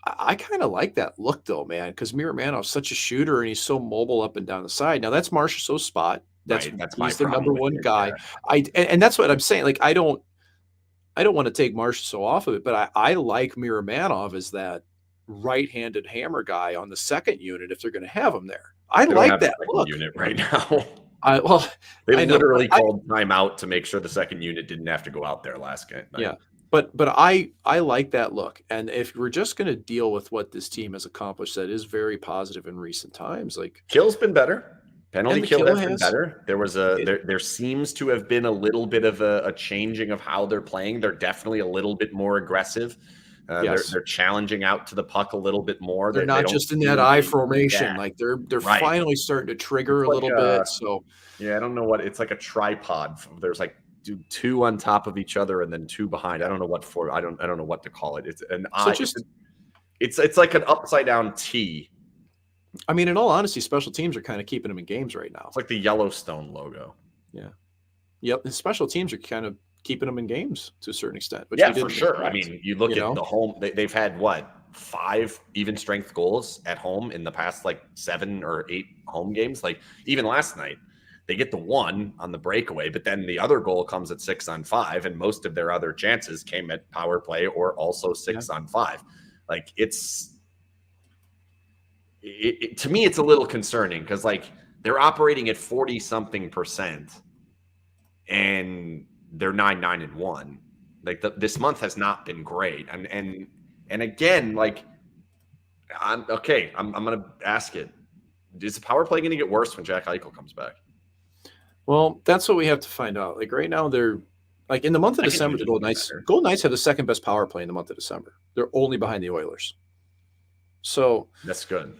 I kind of like that look though, man, because Miramanov's such a shooter and he's so mobile up and down the side. Now that's Marchessault's spot. Right. That's my He's the problem number with one it. guy. And that's what I'm saying. Like I don't want to take Marchessault off of it, but I like Miramanov as that right-handed hammer guy on the second unit if they're going to have him there. I They don't like have that a second look. unit right now. Well, They I know, literally called timeout to make sure the second unit didn't have to go out there last night. yeah. But I like that look. And if we're just going to deal with what this team has accomplished, that is very positive in recent times. Like Kill's been better. Penalty the kill kill has been better. There was there seems to have been a little bit of a changing of how they're playing. They're definitely a little bit more aggressive. Yes. They're challenging out to the puck a little bit more. They're They not don't just in seem that to I be- formation. Yeah, Like they're right. finally starting to trigger It's a like little bit. So yeah, I don't know what it's like a tripod. There's like two on top of each other and then two behind. I don't know what for. I don't know what to call it. It's an So eye. It's like an upside down T. I mean, in all honesty, special teams are kind of keeping them in games right now. It's like the Yellowstone logo. Yeah. Yep. And special teams are kind of keeping them in games to a certain extent. Which Yeah, for sure. I mean, you look at know? the home. They've had what 5 even strength goals at home in the past like 7 or 8 home games. Like even last night, they get the one on the breakaway, but then the other goal comes at 6 on 5, and most of their other chances came at power play or also 6 on 5. Like to me, it's a little concerning because like they're operating at 40-something%, and they're 9-9-1. Like this month has not been great, and again, like I'm gonna ask it: is the power play going to get worse when Jack Eichel comes back? Well, that's what we have to find out. Like right now, they're like in the month of December, the Golden Knights have the second best power play in the month of December. They're only behind the Oilers. So that's good.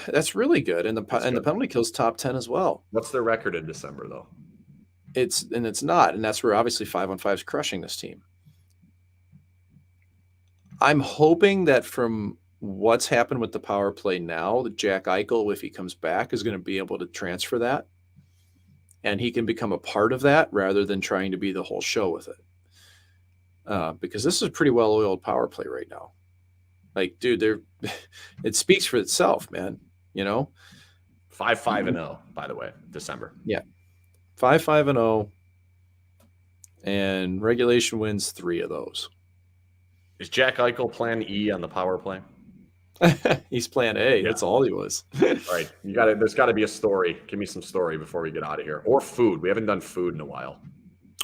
That's really good. And the penalty kill's top 10 as well. What's their record in December though? It's not. And that's where obviously 5-on-5 is crushing this team. I'm hoping that from what's happened with the power play now, that Jack Eichel, if he comes back, is going to be able to transfer that. And he can become a part of that rather than trying to be the whole show with it. Because this is a pretty well-oiled power play right now. Like, dude, it speaks for itself, man. You know, 5-5-0, by the way, December. Yeah, 5-5-0, and regulation wins 3 of those. Is Jack Eichel plan E on the power play? He's plan A. Yeah. That's all he was. Right. There's got to be a story. Give me some story before we get out of here. Or food. We haven't done food in a while.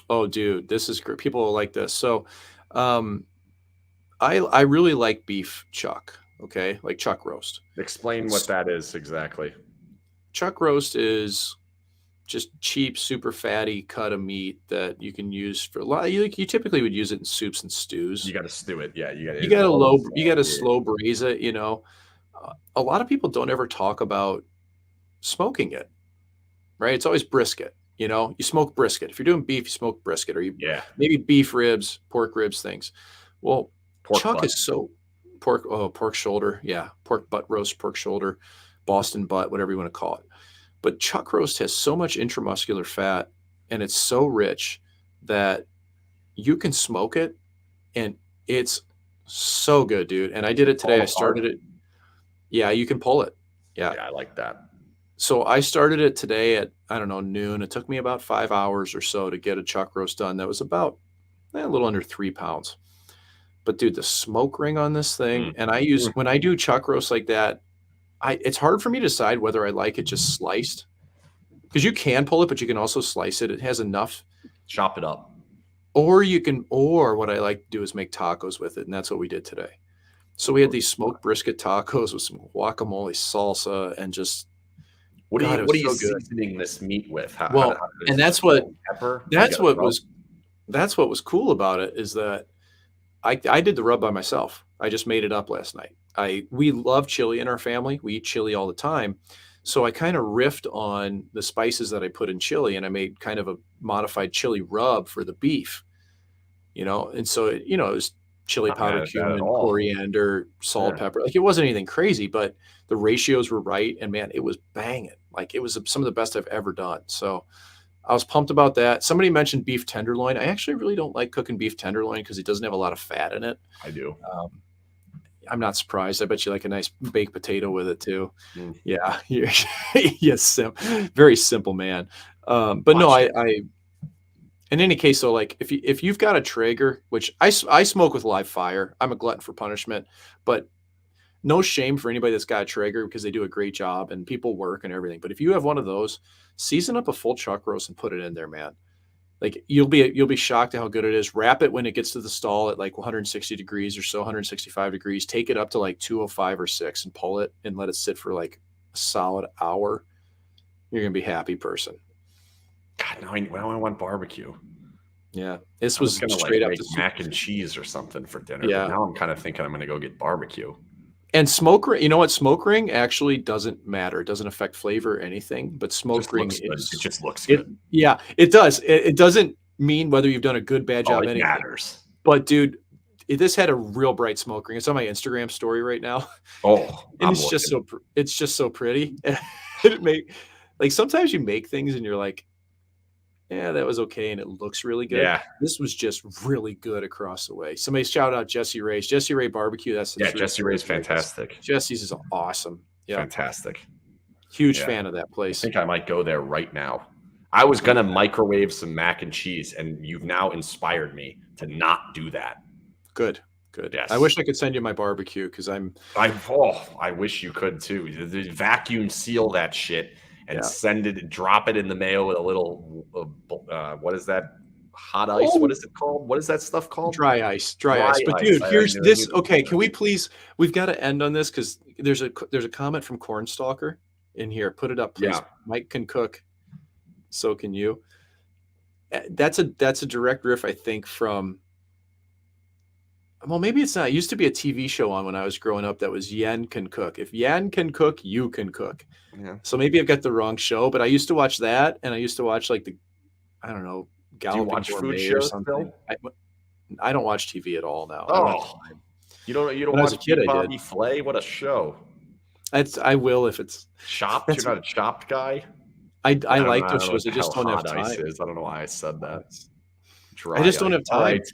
Oh, dude, this is great. People like this. So, I really like beef chuck. Okay, like chuck roast. Explain what that is exactly. Chuck roast is just cheap, super fatty cut of meat that you can use for a lot. You typically would use it in soups and stews. You got to stew it, yeah. You got to slow braise it. You know, a lot of people don't ever talk about smoking it. Right? It's always brisket. You know, you smoke brisket. If you're doing beef, you smoke brisket, or maybe beef ribs, pork ribs, things. Well, chuck is so pork shoulder, pork butt roast, pork shoulder, Boston butt, whatever you want to call it. But chuck roast has so much intramuscular fat, and it's so rich that you can smoke it, and it's so good, dude. And I did it today. I started it. Yeah, you can pull it. Yeah, I like that. So I started it today at, I don't know, noon. It took me about 5 hours or so to get a chuck roast done. That was about a little under 3 pounds. But dude, the smoke ring on this thing, and I use, when I do chuck roast like that, it's hard for me to decide whether I like it just sliced, because you can pull it, but you can also slice it. It has enough. Chop it up. Or what I like to do is make tacos with it. And that's what we did today. So we had these smoked brisket tacos with some guacamole salsa and just, what are you seasoning this meat with? And that's what was cool about it, is that I did the rub by myself. I just made it up last night. We love chili in our family. We eat chili all the time. So I kind of riffed on the spices that I put in chili, and I made kind of a modified chili rub for the beef, you know? And so, it was chili Not mad powder, at that at cumin, all. coriander, salt, Yeah. pepper. Like it wasn't anything crazy, but the ratios were right. And man, it was banging. Like it was some of the best I've ever done. So I was pumped about that. Somebody mentioned beef tenderloin. I actually really don't like cooking beef tenderloin because it doesn't have a lot of fat in it. I do. I'm not surprised. I bet you like a nice baked potato with it too. Mm. Yeah. Yes. Very simple, man. But no, Watch it. I in any case, though, like if you've got a Traeger, which I smoke with live fire, I'm a glutton for punishment, but no shame for anybody that's got a Traeger because they do a great job and people work and everything. But if you have one of those, season up a full chuck roast and put it in there, man. Like you'll be shocked at how good it is. Wrap it when it gets to the stall at like 160 degrees or so, 165 degrees. Take it up to like 205 or 6 and pull it and let it sit for like a solid hour. You're gonna be a happy person. God, now I want barbecue. Yeah, this I was was gonna straight up make the mac and cheese or something for dinner. Yeah. But now I'm kind of thinking I'm gonna go get barbecue. And smoke ring, you know what? Smoke ring actually doesn't matter. It doesn't affect flavor or anything, but smoke Just ring looks good. is It just looks good. yeah, it does. It doesn't mean whether you've done a good, bad job, It anything. matters. But dude, this had a real bright smoke ring. It's on my Instagram story right now. Oh, And it's just so pretty. It make like sometimes you make things and you're like, yeah, that was okay, and it looks really good. Yeah. This was just really good across the way. Somebody shout out Jesse Ray's. Jesse Ray Barbecue. That's Jesse Ray's fantastic. Jesse's is awesome. Yeah, Fantastic. huge fan of that place. I think I might go there right now. I was gonna microwave some mac and cheese, and you've now inspired me to not do that. Good. Yes. I wish I could send you my barbecue because I wish you could too. The vacuum seal that shit and drop it in the mail with a little what is that? Hot ice? Oh. What is it called? What is that stuff called? Dry ice. But dude, here's this. Okay, can we please? We've got to end on this because there's a comment from Cornstalker in here. Put it up, please. Yeah. Mike can cook, so can you. That's a direct riff, I think, from. Well, maybe it's not. It used to be a TV show on when I was growing up that was Yen Can Cook. If Yen can cook, you can cook. Yeah. So maybe I've got the wrong show, but I used to watch that, and I used to watch like I don't know, Galloping watch Gourmet food or shows something. still? I don't watch TV at all now. Oh, you don't When I watch was a kid, I Bobby did. Flay? What a show! I will if it's Chopped. You're not a Chopped guy. I like don't those know shows. I what the just hell don't have Hot Ice time. is. I don't know why I said that. I just don't have time. All right.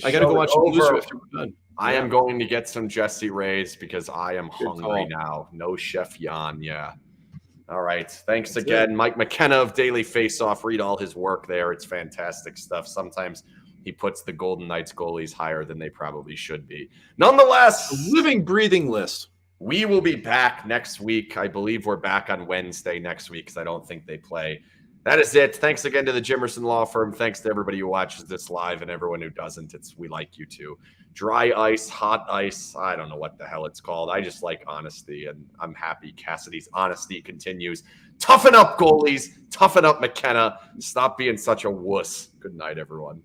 I got to go watch the news after we're done. I am going to get some Jesse Ray's because I am Good hungry call. now. No Chef Jan. Yeah. All right. Thanks That's again. Mike McKenna of Daily Faceoff. Read all his work there. It's fantastic stuff. Sometimes he puts the Golden Knights goalies higher than they probably should be. Nonetheless, A living, breathing list. we will be back next week. I believe we're back on Wednesday next week because I don't think they play. That is it. Thanks again to the Jimerson Law Firm. Thanks to everybody who watches this live and everyone who doesn't. We like you too. Dry ice, hot ice. I don't know what the hell it's called. I just like honesty, and I'm happy Cassidy's honesty continues. Toughen up, goalies. Toughen up, McKenna. Stop being such a wuss. Good night, everyone.